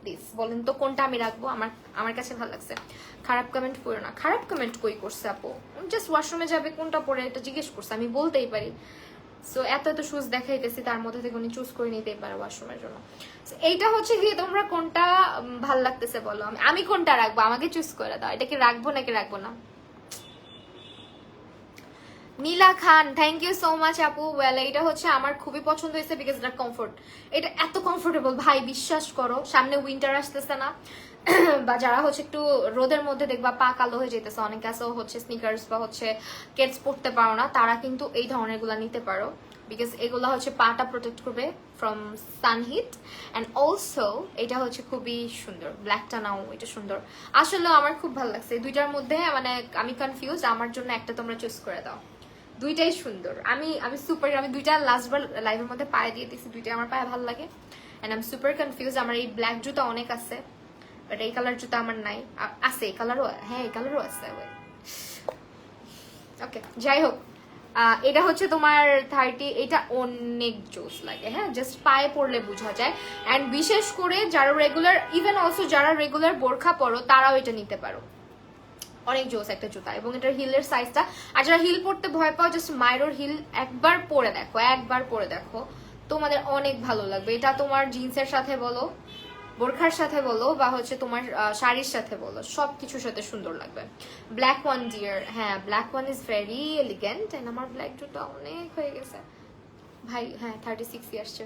this? বলেন তো কোনটা আমি রাখবো? আমার কাছে ভালো লাগছে। খারাপ কমেন্ট করো না। খারাপ কমেন্ট কই করছে আপু? জাস্ট ওয়াশরুমে যাবে কোনটা পরে এটা জিজ্ঞেস করছে, আমি বলতেই পারি। সো এত এত শুজ দেখাইতেছি, তার মধ্যে থেকে উনি চুজ করে নিতেই পারে ওয়াশরুমের জন্য। এইটা হচ্ছে গিয়ে তোমরা কোনটা ভাল লাগতেছে বলো, আমি কোনটা রাখবো, আমাকে চুজ করে দাও। এটা কি রাখবো নাকি রাখবো না? নীলা খান, থ্যাংক ইউ সো মাচ আপু। ওয়েল, এটা হচ্ছে আমার খুবই পছন্দ হয়েছে বিকজ এটা কমফোর্ট, এটা এত কমফোর্টেবল ভাই, বিশ্বাস করো। সামনে উইন্টার আসতেছে না, বা যারা হচ্ছে একটু রোদের মধ্যে দেখবা পা কালো হয়ে যেতেছে, অনেকে আছে হচ্ছে স্নিকার্স বা হচ্ছে কেটস পড়তে পারো না, তারা কিন্তু এই ধরনের গুলা নিতে পারো, বিকজ এগুলা হচ্ছে পাটা প্রোটেক্ট করবে ফ্রম সানহিট, অ্যান্ড অলসো এটা হচ্ছে খুবই সুন্দর। ব্ল্যাকটা নাও, এটা সুন্দর, আসলে আমার খুব ভালো লাগছে। দুইটার মধ্যে মানে আমি কনফিউজ, আমার জন্য একটা তোমরা চুজ করে দাও। দুইটাই সুন্দর, আমি সুপার, আমি দুইটা লাস্টবার লাইভের মধ্যে পায়ে দিয়ে দিচ্ছি, দুইটাই আমার পায়ে ভালো লাগে, and I am super confuse. আমার এই ব্ল্যাক জুতা অনেক আছে, বাট এই কালার জুতা আমার নাই। আছে এই কালারও, হ্যাঁ এই কালারও আছে। ওকে, যাই হোক, এটা হচ্ছে তোমার 30, এটা অনেক জোস লাগে, হ্যাঁ জাস্ট পায়ে পড়লে বোঝা যায়। অ্যান্ড বিশেষ করে যারা রেগুলার, ইভেন অলসো যারা রেগুলার বোরখা পরো তারাও এটা নিতে পারো, অনেক জোস একটা জুতা। এবং এটার হিলের সাইজটা, আর যারা হিল পরতে ভয় পাও, জাস্ট মাইরোর হিল একবার পরে দেখো, একবার পরে দেখো, তোমাদের অনেক ভালো লাগবে। এটা তোমার জিন্সের সাথে বলো, বোরখার সাথে বলো, বা হচ্ছে তোমার শাড়ির সাথে বলো, সবকিছুর সাথে সুন্দর লাগবে। ব্ল্যাক ওয়ান ডিয়ার, হ্যাঁ black one is very elegant, and আমার ব্ল্যাক জুতা অনেক হয়ে গেছে ভাই, হ্যাঁ 36 আসছে।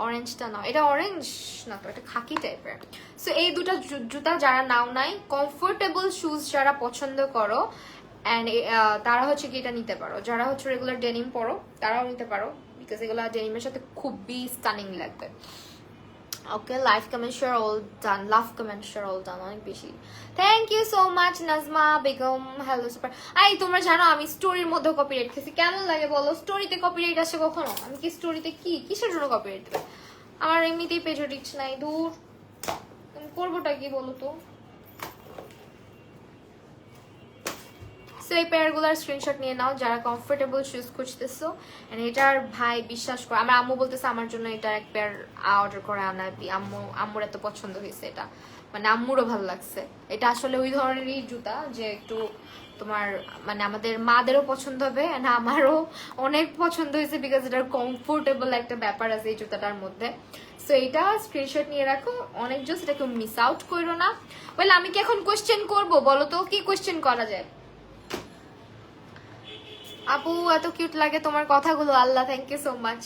অরেঞ্জটা নাও, এটা অরেঞ্জ না তো, এটা খাকি টাইপের। সো এই দুটো জুতা যারা নাও নাই, কমফোর্টেবল শুজ যারা পছন্দ করো, অ্যান্ড তারা হচ্ছে কি এটা নিতে পারো। যারা হচ্ছে রেগুলার ডেনিম পরো তারাও নিতে পারো, বিকজ এগুলো ডেনিমের সাথে খুবই স্টানিং লাগবে। Okay, live comment share all done, love comment share all done, অনেক বেশি। Thank you so much Nazma Begum, hello super. এই তোমরা জানো আমি স্টোরির মধ্যে কপিরাইট খেয়েছি, কেমন লাগে বলো? স্টোরিতে কপিরাইট আসে কখনো? আমি কি স্টোরিতে কিসের জন্য কপিরাইট দেবে? আমার এমনিতেই পেজে রিচ নাই, দূর, করবোটা কি বলো তো? সো এই পেয়ারগুলোর স্ক্রিনশট নিয়ে নাও যারা কমফোর্টেবল শুজ খুঁজতেছো। এন্ড এটার ভাই বিশ্বাস করো, আমার আম্মু বলতেছে আমার জন্য এটার এক পেয়ার অর্ডার করে আনাবি, আম্মুর এত পছন্দ হয়েছে এটা, মানে আম্মুরও ভালো লাগছে। এটা আসলে ওই ধরনেরই জুতা যে একটু তোমার মানে আমাদের মাদেরও পছন্দ হবে, এন্ড আমারও অনেক পছন্দ হয়েছে, বিকজ এটার কমফোর্টেবল একটা ব্যাপার আছে এই জুতাটার মধ্যে। সো এটা স্ক্রিনশট নিয়ে রাখো, অনেক জোস, এটা কেউ মিস আউট করো না। ওয়েল, আমি কি এখন কোয়েশ্চেন করবো? বলো তো কি কোয়েশ্চেন করা যায়? আপু এত কিউট লাগে তোমার কথাগুলো, আল্লাহ thank you so much,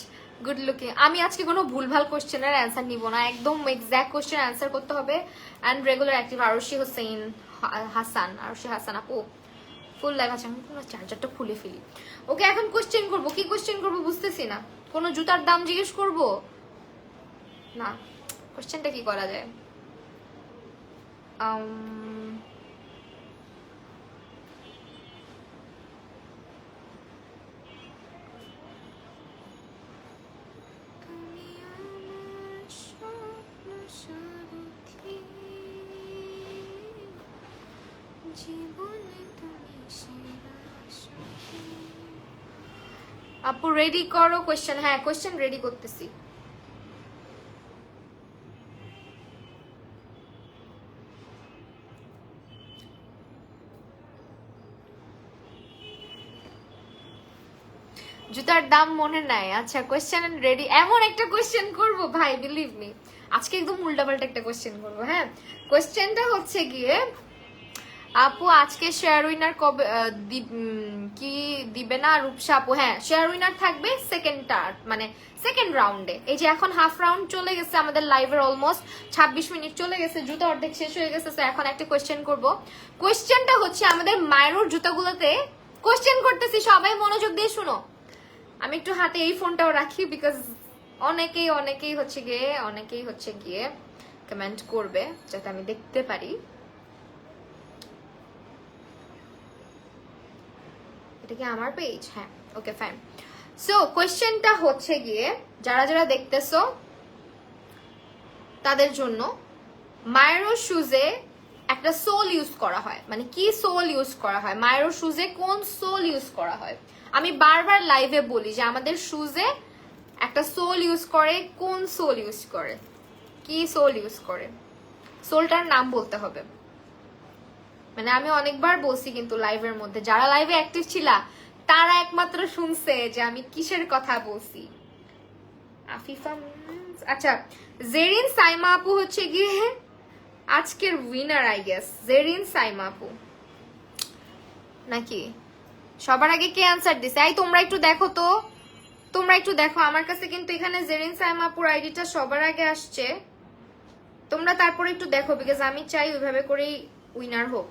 good looking. আমি আজকে কোনো ভুলভাল কোশ্চেনের অ্যান্সার নিব না, একদম এক্স্যাক্ট কোশ্চেন অ্যান্সার করতে হবে। অ্যান্ড রেগুলার অ্যাক্টিভ আরশি হোসেন হাসান, আরশি হাসান আপু ফুল লাইভ আছে। আমি কোনো চার্জারটা খুলে ফেলি। ওকে এখন কোশ্চেন করব, কি কোশ্চেন করব বুঝতেছি না। কোনো জুতার দাম জিজ্ঞেস করব না, কোশ্চেনটা কি করা যায়? আপু রেডি করো কোশ্চেন। হ্যাঁ কোশ্চেন রেডি করতেছি। জুতার দাম মনে নাই, আচ্ছা কোশ্চেন রেডি। এমন একটা কোশ্চেন করব ভাই, বিলিভ মি আজকে একদম উল্টাপাল্টা একটা কোশ্চেন করব। হ্যাঁ কোশ্চেনটা হচ্ছে গিয়ে, আপু আজকে শেয়ার উইনার কবে কি দিবে না রূপসা আপু? হ্যাঁ শেয়ার উইনার থাকবে সেকেন্ড রাউন্ডে। এই যে এখন হাফ রাউন্ড চলে গেছে আমাদের লাইভের, অলমোস্ট 26 মিনিট চলে গেছে, জুতো অর্ধেক শেষ হয়ে গেছে। এখন একটা কোশ্চেন করব। কোশ্চেনটা হচ্ছে আমাদের মায়ের জুতাগুলোতে কোশ্চেন করতেছি, সবাই মনোযোগ দিয়ে শুনো। আমি একটু হাতে এই ফোনটাও রাখি, বিকজ অনেকেই হচ্ছে গিয়ে কমেন্ট করবে, যাতে আমি দেখতে পারি। এটা কি আমার পেজ? হ্যাঁ ওকে ফাইন। সো কোয়েশ্চেনটা হচ্ছে গিয়ে, যারা যারা দেখতেছো তাদের জন্য, মায়েরো শুজে একটা সোল ইউজ করা হয়, মানে কি সোল ইউজ করা হয়, মায়েরো শুজে কোন সোল ইউজ করা হয়? আমি বারবার লাইভে বলি যে আমাদের শুজে একটা সোল ইউজ করে, কোন সোল ইউজ করে, কি সোল ইউজ করে, সোলটার নাম বলতে হবে। মানে আমি অনেকবার বলছি কিন্তু লাইভের মধ্যে, যারা লাইভে অ্যাক্টিভ ছিলা তারা একমাত্র শুনছে যে আমি কিসের কথা বলছি। আফিফা আচ্ছা, জেরিন সাইমা আপু হচ্ছে গিয়ে আজকের winner I guess. Zerin Saima আপু নাকি? সবার আগে কে অ্যান্সার দিছে? এই তোমরা একটু দেখো তো, তোমরা একটু দেখো, আমার কাছে কিন্তু এখানে জেরিন সাইমা আপুর আইডিটা সবার আগে আসছে। তোমরা তারপরে একটু দেখো, বিকজ আমি চাই ওইভাবে করেই উইনার হোক।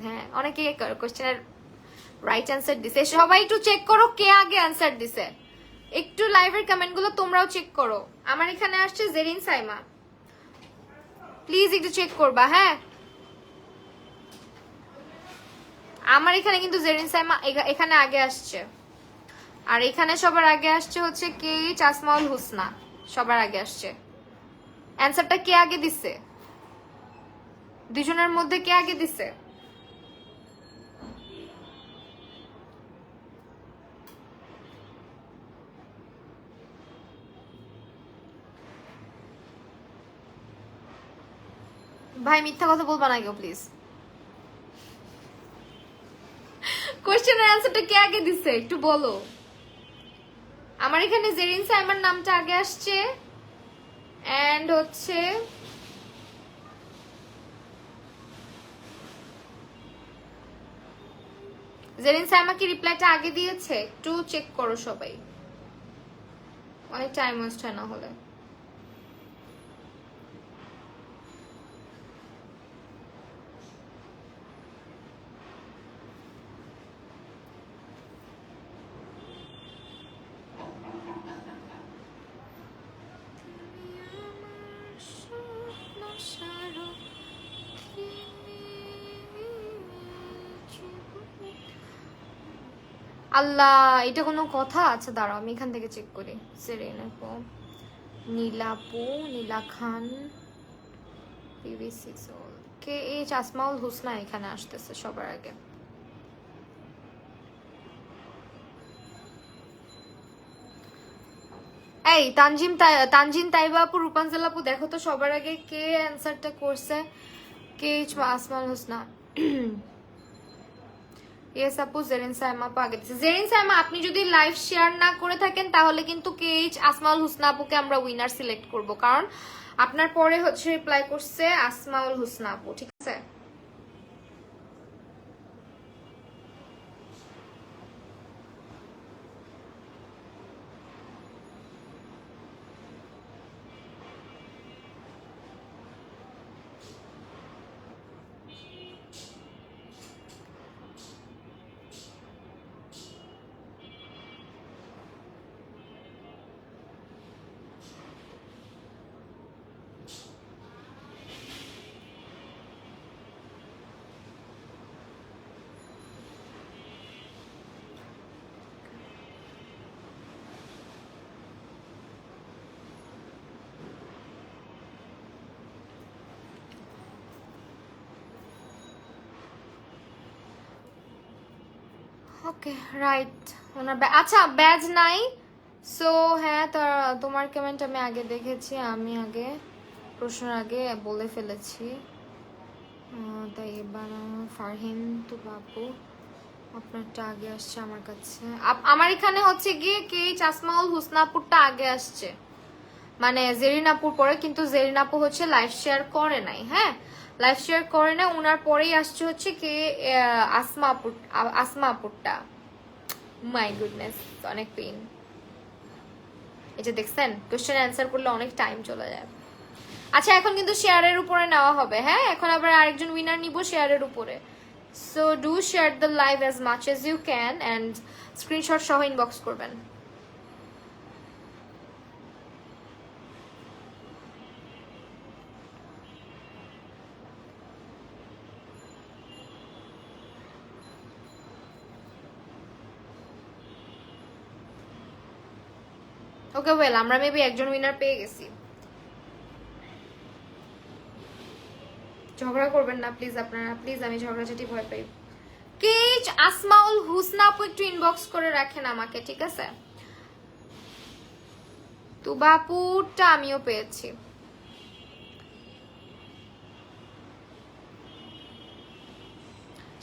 হ্যাঁ অনেকে কোশ্চেনের রাইট অ্যান্সার দিছে, সবাই একটু চেক করো কে আগে অ্যান্সার দিছে। একটু লাইভের কমেন্ট গুলো তোমরাও চেক করো। আমার এখানে আসছে জেরিন সাইমা, প্লিজ একটু চেক করবা। হ্যাঁ আমার এখানে কিন্তু জেরিন সাইমা এখানে আগে আসছে, আর এখানে সবার আগে আসছে হচ্ছে কে চাসমাউল হুসনা, সবার আগে আসছে। অ্যান্সারটা কে আগে দিছে? দুজনের মধ্যে কে আগে দিছে? ভাই মিথ্যা কথা বলবা না কেউ প্লিজ। কোশ্চেনের অ্যান্সারটা কে আগে দিছে একটু বলো। আমার এখানে জেরিন সাইমার নামটা আগে আসছে, এন্ড হচ্ছে জেরিন সাইমা কি রিপ্লাইটা আগে দিয়েছে? একটু চেক করো সবাই, অনেক টাইম ওয়েস্ট হয় না হলে। আল্লাহ এটা কোনো কথা? আচ্ছা দাঁড়াও আমি এখান থেকে চেক করি। সেরেন আপু, নীলাপু, নীলা খান, পিভি6 কে এই চাসমাউল হুসনা এখানে আসতেছে সবার আগে। এই তানজিম তাইবা আপু, রূপাঞ্জল আপু, দেখো তো সবার আগে কে অ্যান্সারটা করছে। কে আসমাউল হুসনা। ইয়েস আপু, জেরিন সাইমা আপু আগে দিচ্ছে। জেরিন সাইমা আপনি যদি লাইভ শেয়ার না করে থাকেন তাহলে কিন্তু আসমাউল হুসনা আপুকে আমরা উইনার সিলেক্ট করব, কারণ আপনার পরে হচ্ছে রিপ্লাই করছে আসমাউল হুসনা আপু, ঠিক আছে? ওকে রাইট ওনার আচ্ছা ব্যাজ নাই। সো হ্যাঁ তোমার কমেন্ট আমি আগে দেখেছি, আমি আগে প্রশ্নের আগে বলে ফেলেছি। তাই এবার ফারহিন তো বাবু আপনারটা আগে আসছে আমার কাছে। আমার এখানে হচ্ছে গিয়ে কে চাসমাউল হুসনাপুরটা আগে আসছে, মানে জেরিনাপুর পরে, কিন্তু জেরিনাপু হচ্ছে লাইভ শেয়ার করে নাই। হ্যাঁ লাইভ শেয়ার করে না, ওনার পরেই আসছে হচ্ছে কে আসমাপুরটা। মাই গুডনেস অনেক পেইন। এটা দেখছেন কোশ্চেন অ্যান্সার করলে অনেক টাইম চলে যায়। আচ্ছা এখন কিন্তু শেয়ারের উপরে নেওয়া হবে। হ্যাঁ এখন আবার আরেকজন উইনার নিব শেয়ারের উপরে। So do share the live as much as you can and screenshot সহ ইনবক্স করবেন। ওকে ওয়েল আমরা মেবি একজন উইনার পেয়ে গেছি। ঝগড়া করবেন না প্লিজ আপনারা, প্লিজ আমি ঝগড়াঝাটি ভয় পাই। কে আসমাউল হুসনা আপু একটু ইনবক্স করে রাখেন আমাকে, ঠিক আছে? তুবাপুরটা আমিও পেয়েছি।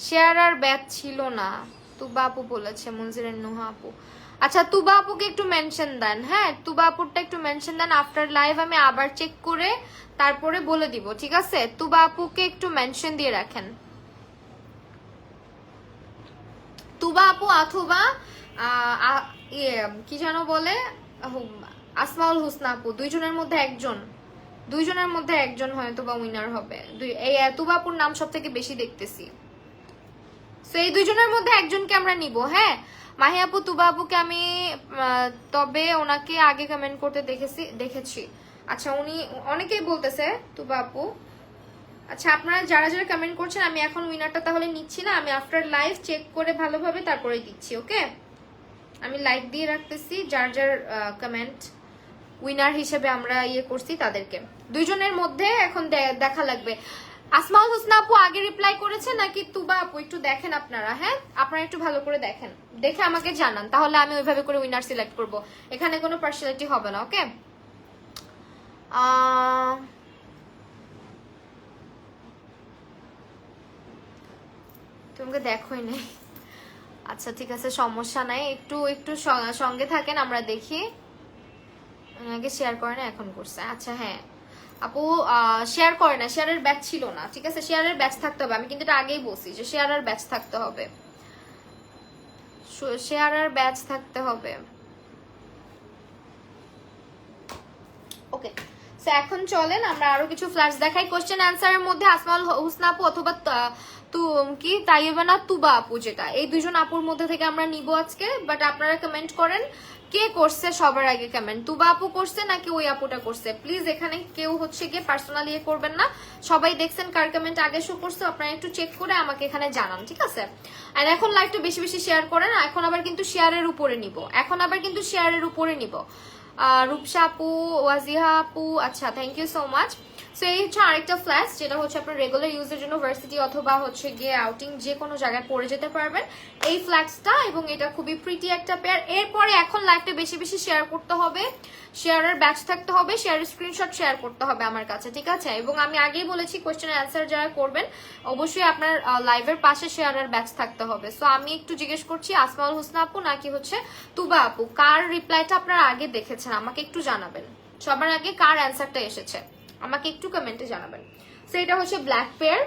শেয়ার আর ব্যাচ ছিল না তুবা আপু বলেছে, মনজিরের নুহা আপু। আচ্ছা তুবা আপুকে একটু মেনশন দেন। হ্যাঁ তুবা আপুরটা একটু মেনশন দেন, আফটার লাইভ আমি আবার চেক করে তারপরে বলে দিব, ঠিক আছে? তুবা আপুকে একটু মেনশন দিয়ে রাখেন। তুবা আপু অথবা কি যেন বলে আসমাউল হুসনা আপু, দুইজনের মধ্যে একজন হয়তো বা উইনার হবে। এই তুবা আপুর নাম সব থেকে বেশি দেখতেছি। সো এই দুইজনের মধ্যে একজনকে আমরা নিব। হ্যাঁ মাহি আপু তুবা আপুকে আমি তবে ওনাকে আগে কমেন্ট করতে দেখেছি। আচ্ছা উনি অনেকেই বলতেছে তুবা আপু। আচ্ছা আপনারা যারা যারা কমেন্ট করছেন আমি এখন উইনারটা তাহলে নিচ্ছি না, আমি আফটার লাইভ চেক করে ভালোভাবে তারপরে দিচ্ছি। ওকে আমি লাইক দিয়ে রাখতেছি যার যার কমেন্ট উইনার হিসেবে আমরা ইয়ে করছি তাদেরকে। দুইজনের মধ্যে এখন দেখা লাগবে আসমাউল হুসনা আপু আগে রিপ্লাই করেছে নাকি তুবা আপু, একটু দেখেন আপনারা। হ্যাঁ আপনারা একটু ভালো করে দেখেন, দেখে আমাকে জানান, তাহলে আমি ওইভাবে করে উইনার সিলেক্ট করব। এখানে কোনো পার্সোনালিটি হবে না। ওকে তোমাকে দেখোই নাই। আচ্ছা ঠিক আছে সমস্যা নাই, একটু একটু সঙ্গে থাকেন, আমরা দেখি। আগে শেয়ার করে না এখন করছে। আচ্ছা হ্যাঁ আপু শেয়ার করে না, শেয়ারের ব্যাচ ছিল না, ঠিক আছে? শেয়ারের ব্যাচ থাকতে হবে, আমি কিন্তু এটা আগেই বলছি যে শেয়ারের ব্যাচ থাকতে হবে, শেয়ারের ব্যাচ থাকতে হবে। ওকে সো এখন চলেন আমরা আরো কিছু ফ্ল্যাশ দেখাই। কোশ্চেন অ্যান্সারের মধ্যে আসমাউল হুসনা আপু অথবা কি তাইয়েবানা তুবা আপু, যেটা এই দুজন আপুর মধ্যে থেকে আমরা নিব আজকে। বাট আপনারা কমেন্ট করেন কে করছে সবার আগে কমেন্ট, তুবা আপু করছে নাকি ওই আপুটা করছে। প্লিজ এখানে কেউ হচ্ছে গিয়ে পার্সোনালি ইয়ে করবেন না, সবাই দেখছেন কার কমেন্ট আগে শো করছে আপনারা একটু চেক করে আমাকে এখানে জানান, ঠিক আছে? আর এখন লাইভটা বেশি বেশি শেয়ার করেন। এখন আবার কিন্তু শেয়ারের উপরে নিব, রূপসা আপু, ওয়াজিহা আপু, আচ্ছা thank you so much. So এই হচ্ছে আরেকটা ফ্ল্যাশ, যেটা হচ্ছে আপনার রেগুলার ইউজের জন্য ভার্সিটি অথবা হচ্ছে গিয়ে আউটিং যে কোনো জায়গায় পরে যেতে পারবেন এই ফ্ল্যাক্সটা, এবং এটা খুবই প্রিটি একটা পেয়ার। এরপরে এখন লাইভটা বেশি বেশি শেয়ার করতে হবে, শেয়ারের ব্যাচ থাকতে হবে, শেয়ারের স্ক্রিনশট শেয়ার করতে হবে আমার কাছে, ঠিক আছে? এবং আমি আগেই বলেছি কোশ্চেনের অ্যান্সার যারা করবেন অবশ্যই আপনার লাইভের পাশে শেয়ারের ব্যাচ থাকতে হবে। সো আমি একটু জিজ্ঞেস করছি আসমাউল হুসনা আপু নাকি হচ্ছে তুবা আপু, কার রিপ্লাইটা আপনারা আগে দেখেছেন আমাকে একটু জানাবেন। সবার আগে কার অ্যান্সারটা এসেছে আমাকে একটু কমেন্টে জানাবেন। সো এটা হচ্ছে ব্ল্যাক পেয়ার,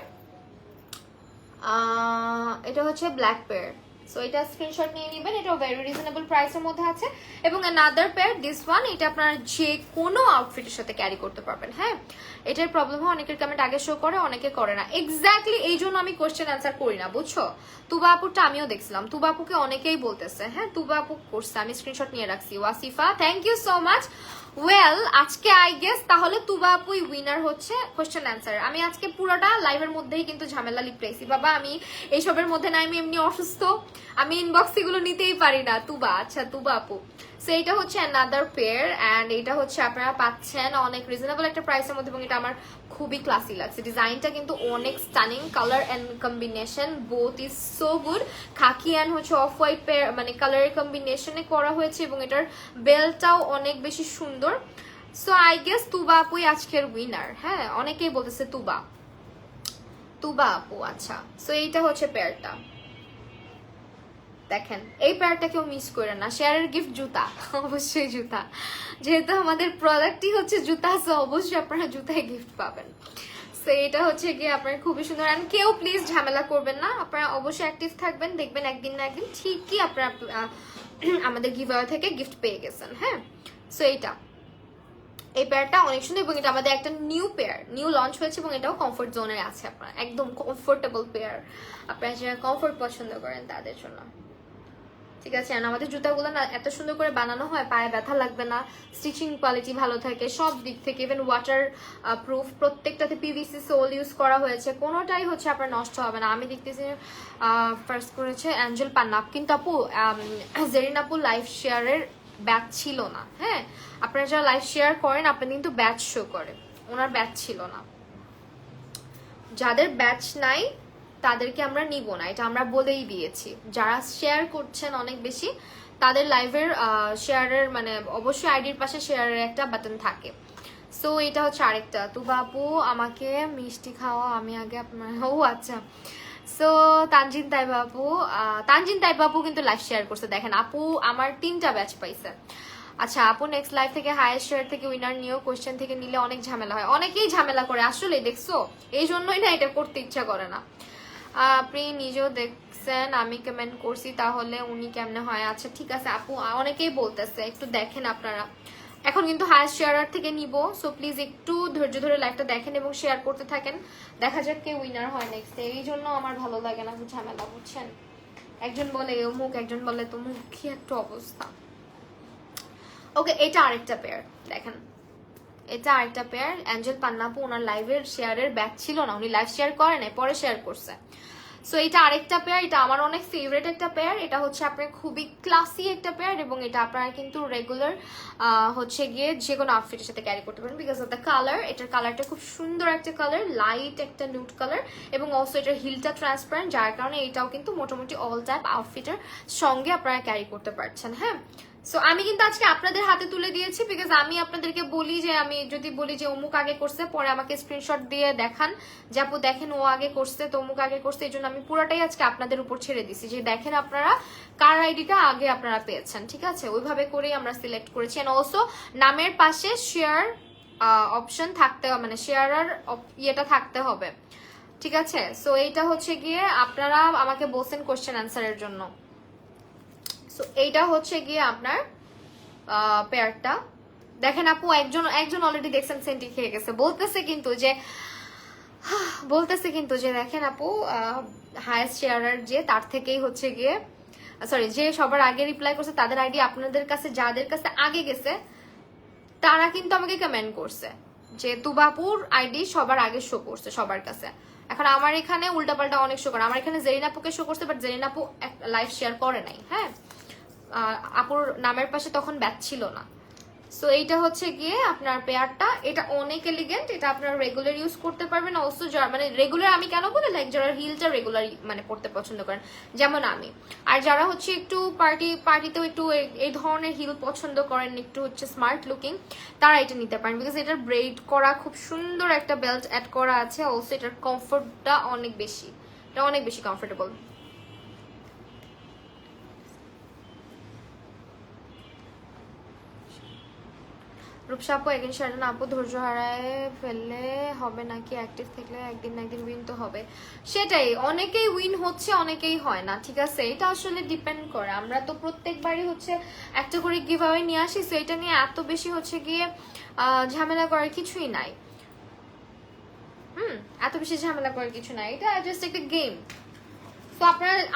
সো এটা স্ক্রিনশট নিয়ে নেবেন, এটা ভেরি রিজনেবল প্রাইসের মধ্যে আছে। এবং অ্যানাদার পেয়ার দিস ওয়ান, এটা আপনারা যে কোনো আউটফিটের সাথে ক্যারি করতে পারবেন। হ্যাঁ এটার প্রবলেম হয় অনেকের কমেন্ট আগে শো করে অনেকে করে না, এক্স্যাক্টলি এই জন্য আমি কোশ্চেন অ্যান্সার করি না, বুঝছো? তুবা আপুরটা আমিও দেখছিলাম, তুবা আপুকে অনেকেই বলতেছে। হ্যাঁ তুবা আপু করছে, আমি স্ক্রিনশট নিয়ে রাখছি। Wasifa thank you so much. Well আজকে আই গেস তাহলে তুবা আপুই উইনার হচ্ছে কোশ্চেন অ্যান্সার। আমি আজকে পুরোটা লাইভের মধ্যেই কিন্তু ঝামেলা লিপ্রেছি বাবা, আমি এইসবের মধ্যে না, আমি এমনি অসুস্থ, আমি ইনবক্স এগুলো নিতেই পারি না। তুবা, আচ্ছা তুবা আপু সো এটা হচ্ছে অ্যানাদার পেয়ার অ্যান্ড এটা হচ্ছে আপনারা পাচ্ছেন অনেক রিজনেবল একটা প্রাইসের মধ্যে এবং এটা আমার খুবই ক্লাসি লাগছে। ডিজাইনটা কিন্তু অনেক stunning, colour and combination both is so good. Khaki and হচ্ছে অফ হোয়াইট পেয়ার মানে কালারের কম্বিনেশনে করা হয়েছে এবং এটার বেলটাও অনেক বেশি সুন্দর। সো আই গেস তুবা আপুই আজকের উইনার। হ্যাঁ, অনেকেই বলতেছে তুবা আপু। আচ্ছা, সো এইটা হচ্ছে পেয়ারটা, দেখেন এই পেয়ারটা কেউ মিস করে না। শেয়ারের গিফট জুতা, অবশ্যই জুতা, যেহেতু আমাদের প্রোডাক্টই হচ্ছে জুতা, সো অবশ্যই আপনারা জুতায় গিফট পাবেন। সো এটা হচ্ছে গিয়ে আপনার খুবই সুন্দর। অ্যান্ড কেউ প্লিজ ঝামেলা করবেন না, আপনারা অবশ্যই অ্যাক্টিভ থাকবেন, দেখবেন একদিন না একদিন ঠিকই আপনারা আমাদের গিভঅ্যাওয়ে থেকে গিফট পেয়ে গেছেন। হ্যাঁ, সো এই পেয়ারটা অনেক সুন্দর এবং এটা আমাদের একটা নিউ লঞ্চ হয়েছে এবং এটাও কমফোর্ট জোনে আছে। আপনার একদম কমফোর্টেবল পেয়ার, আপনারা যারা কমফোর্ট পছন্দ করেন তাদের জন্য। ঠিক আছে, আর আমাদের জুতাগুলো না এত সুন্দর করে বানানো হয়, পায়ে ব্যথা লাগবে না, স্টিচিং কোয়ালিটি ভালো থাকে সব দিক থেকে, ইভেন ওয়াটার প্রুফ, প্রত্যেকটাতে পিভিসি সোল ইউজ করা হয়েছে, কোনোটাই হচ্ছে আপনার নষ্ট হবে না। আমি দেখতেছি ফার্স্ট করেছে অ্যাঞ্জেল পান্না, কিন্তু আপু জেরিন আপু লাইভ শেয়ারের ব্যাচ ছিল না। হ্যাঁ, আপনারা যারা লাইভ শেয়ার করেন আপনার কিন্তু ব্যাচ শো করে, ওনার ব্যাচ ছিল না। যাদের ব্যাচ নাই তাদেরকে আমরা নিব না, এটা আমরা বলেই দিয়েছি। যারা শেয়ার করছেন অনেক বেশি তাদের লাইভের শেয়ারের মানে অবশ্যই আইডির পাশে শেয়ারের একটা বাটন থাকে। সো এটা হচ্ছে আরেকটা। তুবা আপু আমাকে মিষ্টি খাওয়া, আমি আগে আপনার, ও আচ্ছা। সো তানজিন তাইবা আপু কিন্তু লাইভ শেয়ার করছে, দেখেন আপু আমার 3টা ব্যাচ পাইছে। আচ্ছা আপু নেক্সট লাইভ থেকে হাইয়েস্ট শেয়ার থেকে উইনার নিয়েও কোশ্চেন থেকে নিলে অনেক ঝামেলা হয়, অনেকেই ঝামেলা করে আসলে, দেখছো এই জন্যই না এটা করতে ইচ্ছা করে না। আপনি নিজেও দেখছেন আমি কমেন্ট করছি, তাহলে উনি কেমনে হয়? আচ্ছা ঠিক আছে আপু, অনেকেই বলতেছে, একটু দেখেন আপনারা। এখন কিন্তু হাইয়েস্ট শেয়ারার থেকে নিব, সো প্লিজ একটু ধৈর্য ধরে লাইভটা দেখেন এবং শেয়ার করতে থাকেন, দেখা যাক কে উইনার হয় নেক্সট। এই জন্য আমার ভালো লাগে না ঝামেলা, বুঝছেন? একজন বলে অমুক, একজন বলে তমুক, কি একটা অবস্থা। ওকে, এটা আরেকটা পেয়ার, দেখেন এটা আরেকটা পেয়ার। অ্যাঞ্জেল পান্নাপু ওনার লাইভের শেয়ারের ব্যাচ ছিল না, উনি লাইভ শেয়ার করে নাই, পরে শেয়ার করছে। সো এটা আরেকটা পেয়ার, এটা আমার অনেক ফেভারিট একটা পেয়ার। এটা হচ্ছে আপনার খুবই ক্লাসি একটা পেয়ার এবং এটা আপনারা কিন্তু রেগুলার হচ্ছে গিয়ে যে কোনো আউটফিটের সাথে ক্যারি করতে পারেন বিকজ অফ দ্য কালার। এটার কালারটা খুব সুন্দর একটা কালার, লাইট একটা নিউড কালার এবং অলসো এটার হিলটা ট্রান্সপারেন্ট, যার কারণে এটাও কিন্তু মোটামুটি অল টাইপ আউটফিটের সঙ্গে আপনারা ক্যারি করতে পারছেন। হ্যাঁ, সো আমি কিন্তু আজকে আপনাদের হাতে তুলে দিয়েছি বিকজ আমি আপনাদেরকে বলি যে, আমি যদি বলি যে অমুক আগে করছে, পরে আমাকে স্ক্রিনশট দিয়ে দেখান যে আপু দেখেন ও আগে করছে, তো অমুক আগে করছে, এই জন্য আমি পুরোটাই আজকে আপনাদের উপর ছেড়ে দিছি যে দেখেন আপনারা কার আইডিটা আগে আপনারা পেয়েছেন। ঠিক আছে, ওইভাবে করেই আমরা সিলেক্ট করেছি। এন্ড অলসো নামের পাশে শেয়ার অপশন থাকতে হবে, মানে শেয়ারার ইয়েটা থাকতে হবে। ঠিক আছে, সো এইটা হচ্ছে গিয়ে আপনারা আমাকে বলছেন কোশ্চেন অ্যান্সারের জন্য। সো এইটা হচ্ছে গিয়ে আপনার পেয়ারটা, দেখেন আপু একজন অলরেডি দেখছেন সেন্টি খেয়ে গেছে, বলতেছে কিন্তু যে দেখেন আপু হাইয়েস্ট শেয়ারার যে তার থেকেই হচ্ছে গিয়ে সরি যে সবার আগে রিপ্লাই করছে তাদের আইডি আপনাদের কাছে, যাদের কাছে আগে গেছে তারা কিন্তু আমাকে কমেন্ট করছে যে তুবাপুর আইডি সবার আগে শো করছে সবার কাছে। এখন আমার এখানে উল্টাপাল্টা অনেক শো করে, আমার এখানে জেরিন আপুকে শো করছে, বাট জেরিন আপু লাইভ শেয়ার করে নাই। হ্যাঁ, আপুর নামের পাশে তখন ব্যাচ ছিল না। সো এইটা হচ্ছে গিয়ে আপনার পেয়ারটা, এটা অনেক এলিগেন্ট, এটা আপনারা রেগুলার ইউজ করতে পারবেন। অলসো মানে রেগুলার আমি কেন বলি, লাইক যারা হিলটা রেগুলার মানে পড়তে পছন্দ করেন যেমন আমি, আর যারা হচ্ছে একটু পার্টিতেও একটু এই ধরনের হিল পছন্দ করেন, একটু হচ্ছে স্মার্ট লুকিং, তারা এটা নিতে পারেন বিকজ এটার ব্রেড করা খুব সুন্দর একটা বেল্ট অ্যাড করা আছে। অলসো এটার কমফোর্টটা অনেক বেশি, এটা অনেক বেশি কমফোর্টেবল। রূপসা আপু একদিন সারান আপু ধৈর্য হারায় ফেললে হবে নাকি? অ্যাক্টিভ থাকলে একদিন না একদিন উইন তো হবে। সেটাই, অনেকেই উইন হচ্ছে অনেকেই হয় না। ঠিক আছে, এটা আসলে ডিপেন্ড করে, আমরা তো প্রত্যেকবারই হচ্ছে একটা করে গিভ অ্যাওয়ে নিয়ে আসি, সো এটা নিয়ে এত বেশি হচ্ছে গিয়ে ঝামেলা করার কিছুই নাই। এত বেশি ঝামেলা করার কিছু নাই, এটা জাস্ট একটা গেম। তো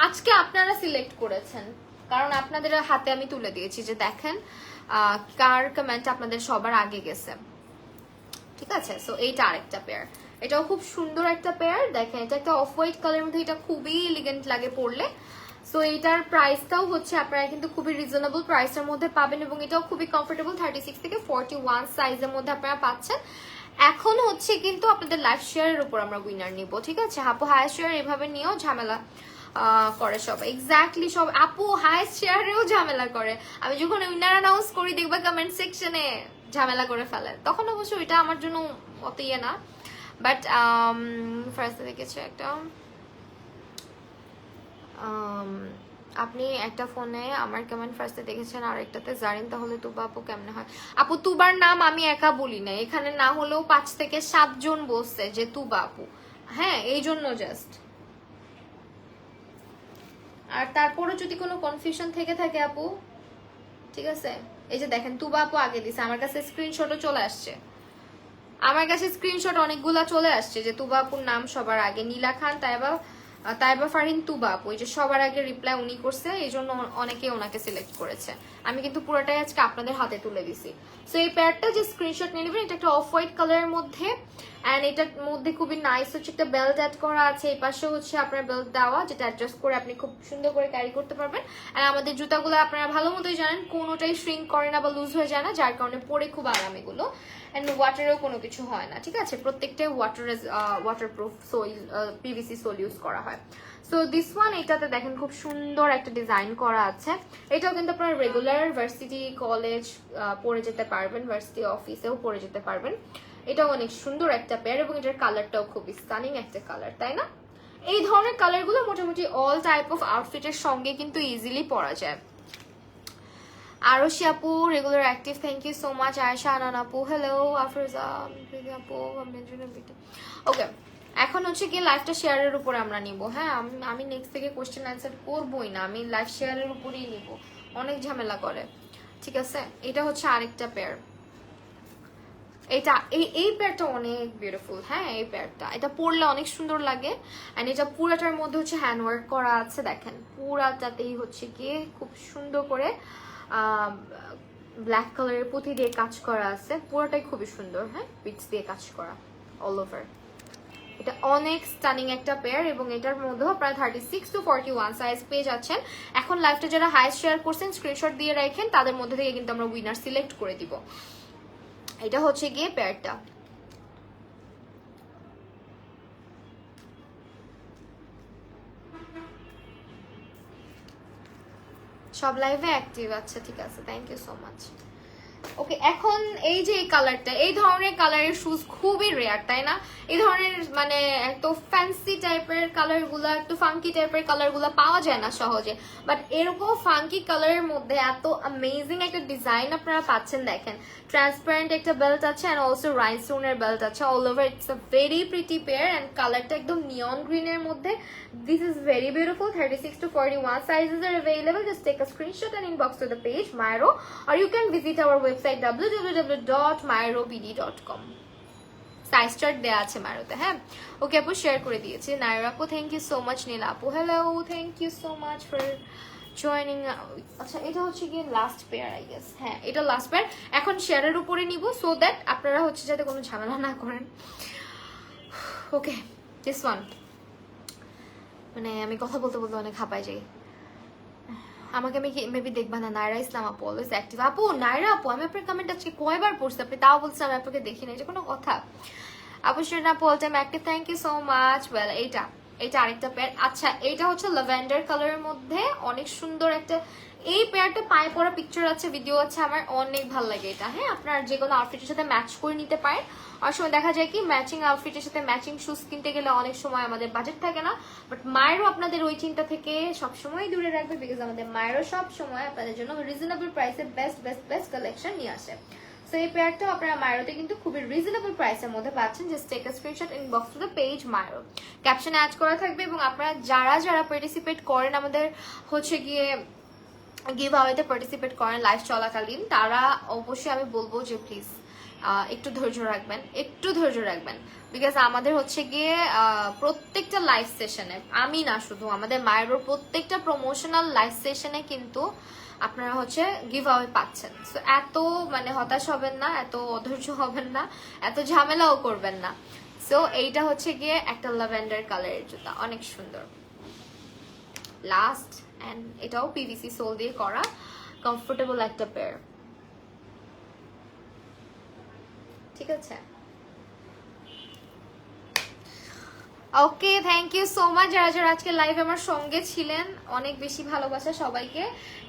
আজকে আপনারা সিলেক্ট করেছেন কারণ আপনাদের হাতে আমি তুলে দিয়েছি যে দেখেন কার কমেন্ট আপনাদের সবার আগে গেছে। ঠিক আছে, সো এইটা আরেকটা পেয়ার, এটাও খুব সুন্দর একটা পেয়ার। দেখেন এটা একটা অফ হোয়াইট কালারের মধ্যে, এটা খুবই এলিগেন্ট লাগে পরলে। সো এইটার প্রাইসটাও হচ্ছে আপনারা কিন্তু খুবই রিজনেবল প্রাইসের মধ্যে পাবেন এবং এটাও খুবই কমফোর্টেবল 36 থেকে 41 সাইজের মধ্যে আপনারা পাচ্ছেন। এখন হচ্ছে কিন্তু আপনাদের লাইভ শেয়ারের উপর আমরা উইনার নিব, ঠিক আছে? আপু হাইয়েস্ট শেয়ার এভাবে নিয়েও ঝামেলা করে সব, এক্স্যাক্টলি সব আপু হাইয়েস্ট শেয়ারেও ঝামেলা করে। আমি যখন উইনার অ্যানাউন্স করি দেখবা কমেন্ট সেকশনে ঝামেলা করে ফেলে, তখন অবশ্য এটা আমার জন্য অত ইয়ে না। বাট ফার্স্টে দেখেছি একটা আপনি একটা ফোনে আমার কমেন্ট ফার্স্টে দেখেছেন আর একটাতে জারিন, তাহলে তুবা আপু কেমনে হয়? আপু তুবার নাম আমি একা বলি না, এখানে না হলেও 5 থেকে 7 জন বলছে যে তুবা আপু, হ্যাঁ এই জন্য জাস্ট। আর তারপরে যদি কোনো কনফিউশন থেকে থাকে আপু, ঠিক আছে, এই যে দেখেন তুবা আপু আগে দিছে, আমার কাছে স্ক্রিনশটও চলে আসছে, আমার কাছে স্ক্রিনশট অনেকগুলা চলে আসছে যে তুবা আপুর নাম সবার আগে, নীলা খান, তাইবা ফারিন তুবা আপু, এই যে সবার আগে রিপ্লাই উনি করছে, এই জন্য অনেকে ওনাকে সিলেক্ট করেছে। আমি কিন্তু পুরোটাই আজকে আপনাদের হাতে তুলে দিছি। সো এই প্যাডটা যে স্ক্রিনশট নিয়ে নেবেন, এটা একটা অফ হোয়াইট কালারের মধ্যে, অ্যান্ড এটার মধ্যে খুবই নাইস হচ্ছে একটা বেল্ট অ্যাড করা আছে, এই পাশে হচ্ছে আপনার বেল্ট দেওয়া, যেটা অ্যাডজাস্ট করে আপনি খুব সুন্দর করে ক্যারি করতে পারবেন। আর আমাদের জুতাগুলো আপনারা ভালো মতোই জানেন কোনোটাই শ্রিঙ্ক করে না বা লুজ হয়ে যায় না, যার কারণে পরে খুব আরাম এগুলো, অ্যান্ড ওয়াটারেও কোনো কিছু হয় না, ঠিক আছে? প্রত্যেকটাই waterproof sole, PVC sole use করা হয়। সো দিস ওয়ান, এটাতে দেখেন খুব সুন্দর একটা ডিজাইন করা আছে। এটাও কিন্তু আপনার রেগুলার ভার্সিটি কলেজ পরে যেতে পারবেন, ভার্সিটি অফিসেও পরে যেতে পারবেন। এটাও অনেক সুন্দর একটা পেয়ার এবং এটার কালারটাও খুবই স্টানিং একটা কালার, তাই না? এই ধরনের কালারগুলো মোটামুটি অল টাইপ অফ আউটফিটের সঙ্গে কিন্তু ইজিলি পরা যায়। আরশি আপু regular active, thank you so much. Ayesha Anan আপু হ্যালো, আফরোজা আপু, ওকে এখন হচ্ছে কি লাইভটা শেয়ারের উপরে আমরা নিব। হ্যাঁ আমি নেক্সট থেকে কোশ্চেন অ্যান্সার করবোই না, আমি লাইভ শেয়ারের উপরেই নিব, অনেক ঝামেলা করে, ঠিক আছে? এটা হচ্ছে আরেকটা পেয়ার, এটা এই পেয়ারটা অনেক বিউটিফুল। হ্যাঁ এই পেয়ারটা, এটা পরলে অনেক সুন্দর লাগে, অ্যান্ড এটা পুরাটার মধ্যে হচ্ছে হ্যান্ডওয়ার্ক করা আছে, দেখেন পুরাটাতেই হচ্ছে গিয়ে খুব সুন্দর করে ব্ল্যাক কালারের পুঁথি দিয়ে কাজ করা আছে, পুরোটাই খুবই সুন্দর। হ্যাঁ বিটস দিয়ে কাজ করা অল ওভার, এটা অনেক স্টানিং একটা পেয়ার এবং এটার মধ্যে আপনারা 36 to 41 সাইজ পেয়ে যাচ্ছেন। এখন লাইভটা যারা হাইস্ট শেয়ার করছেন স্ক্রিনশট দিয়ে রাখেন, তাদের মধ্যে থেকে কিন্তু আমরা উইনার সিলেক্ট করে দিব। এটা হচ্ছে গিয়ে পেয়ারটা, সব লাইভে অ্যাক্টিভ, আচ্ছা ঠিক আছে, থ্যাংক ইউ সো মাচ। ওকে এখন এই যে এই কালারটা, এই ধরনের কালারের শুজ খুবই রেয়ার, তাই না? এই ধরনের মানে একটু ফ্যান্সি টাইপের কালার গুলা, একটু ফাঙ্কি টাইপের কালার গুলা পাওয়া যায় না সহজে, বাট এরকম ফাঙ্কি কালারের মধ্যে এত অ্যামেজিং একটা ডিজাইন আপনারা পাচ্ছেন। দেখেন ট্রান্সপারেন্ট একটা বেল্ট আছে অ্যান্ড অলসো রাইনস্টোনের বেল্ট আছে, all over it's a very pretty pair and কালারটা একদম নিয়ন গ্রিনের মধ্যে। This is very beautiful. 36 to 41 sizes are available. Just take a screenshot and inbox to the page Myro, or you can visit our website www.myrobd.com. Size chart দেওয়া আছে মারোতে। হ্যাঁ ওকে আপু share করে দিয়েছি। নায়রা আপু thank you so much. Nila আপু hello, thank you so much for joining. আচ্ছা এটা হচ্ছে গিয়ে লাস্ট পেয়ার আই গেস, হ্যাঁ এটা লাস্ট পেয়ার। এখন শেয়ারের উপরে নিব সো দ্যাট আপনারা হচ্ছে যাতে কোনো ঝামেলা না করেন। ওকে দিস ওয়ান, মানে আমি কথা বলতে বলতে অনেক হাঁপাই যাই। আমাকে আমি মেবি দেখবা না। নায়রা ইসলাম আপু অলওয়েজ অ্যাক্টিভ। আপু নায়রা আপু আমি আপনার কমেন্ট আজকে কয়বার পড়ছি, আপনি তাও বলছেন আমি আপনাকে দেখি না, এটা কোনো কথা? আপু শিরিন আপু all time active, thank you so much. Well এটা আরেকটা পেয়ার। আচ্ছা এইটা হচ্ছে ল্যাভেন্ডার কালারের মধ্যে অনেক সুন্দর একটা, এই পেয়ারটা পায়ে পড়া পিকচার আছে, ভিডিও আছে, আমার অনেক ভালো লাগে এটা। হ্যাঁ আপনার যে কোনো আউটফিটের সাথে ম্যাচ করে নিতে পারেন। অনেক সময় দেখা যায় কি ম্যাচিং আউটফিটের সাথে ম্যাচিং শুজ কিনতে গেলে অনেক সময় আমাদের বাজেট থাকে না, বাট মায়েরও আপনাদের ওই চিন্তা থেকে সবসময় দূরে রাখবে, বিকজ আমাদের মায়েরও সব সময় আপনাদের জন্য রিজনেবল প্রাইসে বেস্ট কালেকশন নিয়ে আসে। সো এই পেয়ারটাও আপনারা মায়েরোতে কিন্তু খুবই রিজনেবল প্রাইসের মধ্যে পাচ্ছেন। Just take a screenshot, inbox to the page মায়েরো, ক্যাপশনে অ্যাড করা থাকবে। এবং আপনারা যারা পার্টিসিপেট করেন আমাদের হচ্ছে গিয়ে গিভ আওয়েতে পার্টিসিপেট করেন লাইভ চলাকালীন, তারা অবশ্যই আমি বলবো যে প্লিজ একটু ধৈর্য রাখবেন, বিকজ আমাদের হচ্ছে গিয়ে প্রত্যেকটা লাইভ সেশনে, আমি না শুধু আমাদের মায়ের প্রত্যেকটা প্রমোশনাল লাইভ সেশনে কিন্তু আপনারা হচ্ছে গিভ আওয়ে পাচ্ছেন। সো এত মানে হতাশ হবেন না, এত অধৈর্য হবেন না, এত ঝামেলাও করবেন না। সো এইটা হচ্ছে গিয়ে একটা ল্যাভেন্ডার কালারের জুতা, অনেক সুন্দর। লাস্ট অ্যান্ড এটাও পিভিসি সোল দিয়ে করা, কমফোর্টেবল একটা পেয়ার। ঠিক আছে, ওকে, থ্যাংক ইউ সো মাচ যারা যারা আজকে লাইভে আমার সঙ্গে ছিলেন, অনেক বেশি ভালোবাসা সবাইকে,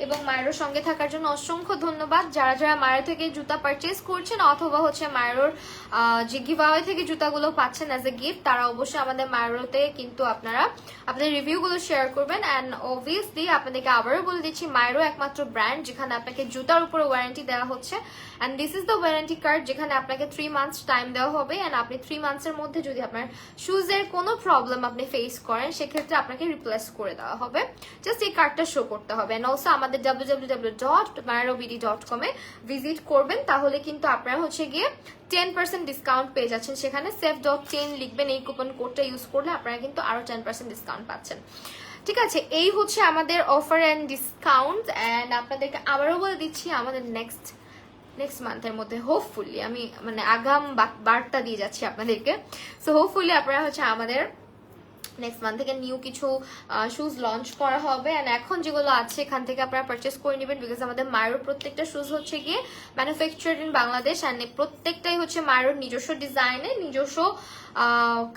এবং মায়ের সঙ্গে থাকার জন্য অসংখ্য ধন্যবাদ। যারা যারা মায়ের থেকে জুতা পারচেজ করছেন অথবা হচ্ছে মায়ের যে গিভঅ্যাওয়ে থেকে জুতাগুলো পাচ্ছেন অ্যাজ এ গিফট, তারা অবশ্যই আমাদের মায়েরতে কিন্তু আপনারা আপনাদের রিভিউগুলো শেয়ার করবেন। অ্যান্ড অবভিয়াসলি আপনাদেরকে আবারও বলে দিচ্ছি, মায়েরও একমাত্র ব্র্যান্ড যেখানে আপনাকে জুতার উপরে ওয়ারেন্টি দেওয়া হচ্ছে, and this is the warranty card, যেখানে আপনাকে 3 মান্থস টাইম দেওয়া হবে। অ্যান্ড আপনি 3 মান্থসের মধ্যে যদি আপনার শুজের কোনো প্রবলেম আপনি ফেস করেন, সেক্ষেত্রে আপনাকে রিপ্লেস করে দেওয়া হবে। জাস্ট এই কার্ডটা শো করতে হবে। অ্যান্ড অলসো আমাদের www.myrovd.com এ ভিজিট করবেন, তাহলে কিন্তু আপনারা হচ্ছে গিয়ে 10% ডিসকাউন্ট পেয়ে যাচ্ছেন। সেখানে save.10 লিখবেন, এই কুপন কোডটা ইউজ করলে আপনারা কিন্তু আরো 10% ডিসকাউন্ট পাচ্ছেন। ঠিক আছে, এই হচ্ছে আমাদের অফার অ্যান্ড ডিসকাউন্ট। অ্যান্ড আপনাদেরকে আবারও বলে দিচ্ছি, আমাদের নেক্সট মান্থের মধ্যে হোপফুলি, আমি মানে আগাম বার্তা দিয়ে যাচ্ছি আপনাদেরকে, সো হোপফুলি আপনারা হচ্ছে আমাদের নেক্সট মান্থ থেকে নিউ কিছু শুজ লঞ্চ করা হবে। অ্যান্ড এখন যেগুলো আছে এখান থেকে আপনারা পারচেস করে নেবেন, বিকজ আমাদের মায়ের প্রত্যেকটা শুজ হচ্ছে গিয়ে ম্যানুফ্যাকচার্ড ইন বাংলাদেশ, অ্যান্ড প্রত্যেকটাই হচ্ছে মায়ের নিজস্ব ডিজাইনে, নিজস্ব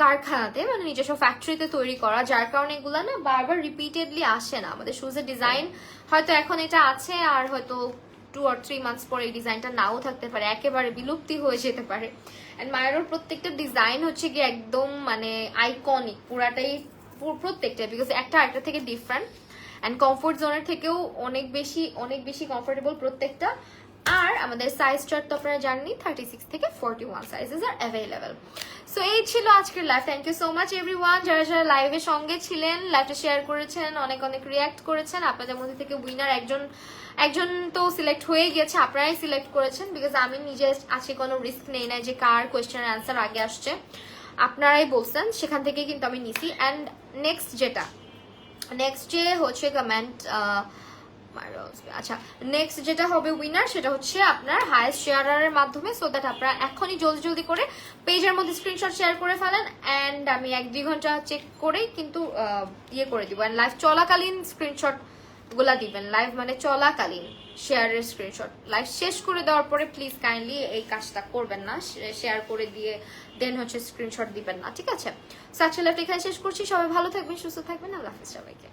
কারখানাতে, মানে নিজস্ব ফ্যাক্টরিতে তৈরি করা, যার কারণে এগুলো না বারবার রিপিটেডলি আসে না। আমাদের শুজের ডিজাইন হয়তো এখন এটা আছে, আর হয়তো 2 or 3 মান্থস পরে এই ডিজাইনটা নাও থাকতে পারে, একেবারে বিলুপ্তি হয়ে যেতে পারে। এন্ড মায়ের প্রত্যেকটা ডিজাইন হচ্ছে কি একদম মানে আইকনিক, পুরাটাই প্রত্যেকটা, বিকজ একটা আরেকটা থেকে ডিফারেন্ট, এন্ড কমফোর্ট জোনের থেকেও অনেক বেশি কমফোর্টেবল প্রত্যেকটা। আর আমাদের সাইজ চার্ট তো আপনারা জানেনই, 36 থেকে 41 সাইজেস আর অ্যাভেলেবেল। সো এই ছিল আজকের live. Thank you so much everyone যারা যারা লাইভের সঙ্গে ছিলেন, লাইভটা শেয়ার করেছেন, অনেক রিয়াক্ট করেছেন। আপনাদের মধ্যে থেকে উইনার একজন তো সিলেক্ট হয়ে গেছে, আপনারাই সিলেক্ট করেছেন, বিকজ আমি নিজে আজকে কোনো রিস্ক নেই নাই যে কার কোয়েশ্চেনের অ্যান্সার আগে আসছে, আপনারাই বলছেন, সেখান থেকে কিন্তু আমি নিছি। অ্যান্ড নেক্সট যে হচ্ছে কমেন্ট, আচ্ছা নেক্সট যেটা হবে উইনার, সেটা হচ্ছে আপনার হাইয়েস্ট শেয়ারের মাধ্যমে, সো দ্যাট আপনারা এখনই জলদি করে পেজের মধ্যে স্ক্রিনশট শেয়ার করে ফেলেন। অ্যান্ড আমি 1-2 ঘন্টা চেক করেই কিন্তু ইয়ে করে দিব। অ্যান্ড লাইভ চলাকালীন স্ক্রিনশট গুলা দিবেন, লাইভ মানে চলাকালীন শেয়ারের স্ক্রিনশট। লাইভ শেষ করে দেওয়ার পরে প্লিজ কাইন্ডলি এই কাজটা করবেন না, শেয়ার করে দিয়ে দেন হচ্ছে স্ক্রিনশট দিবেন না, ঠিক আছে? সো আজকে লাইভটা এখানে শেষ করছি। সবাই ভালো থাকবেন, সুস্থ থাকবেন, আল্লাহ হাফেজ সবাইকে।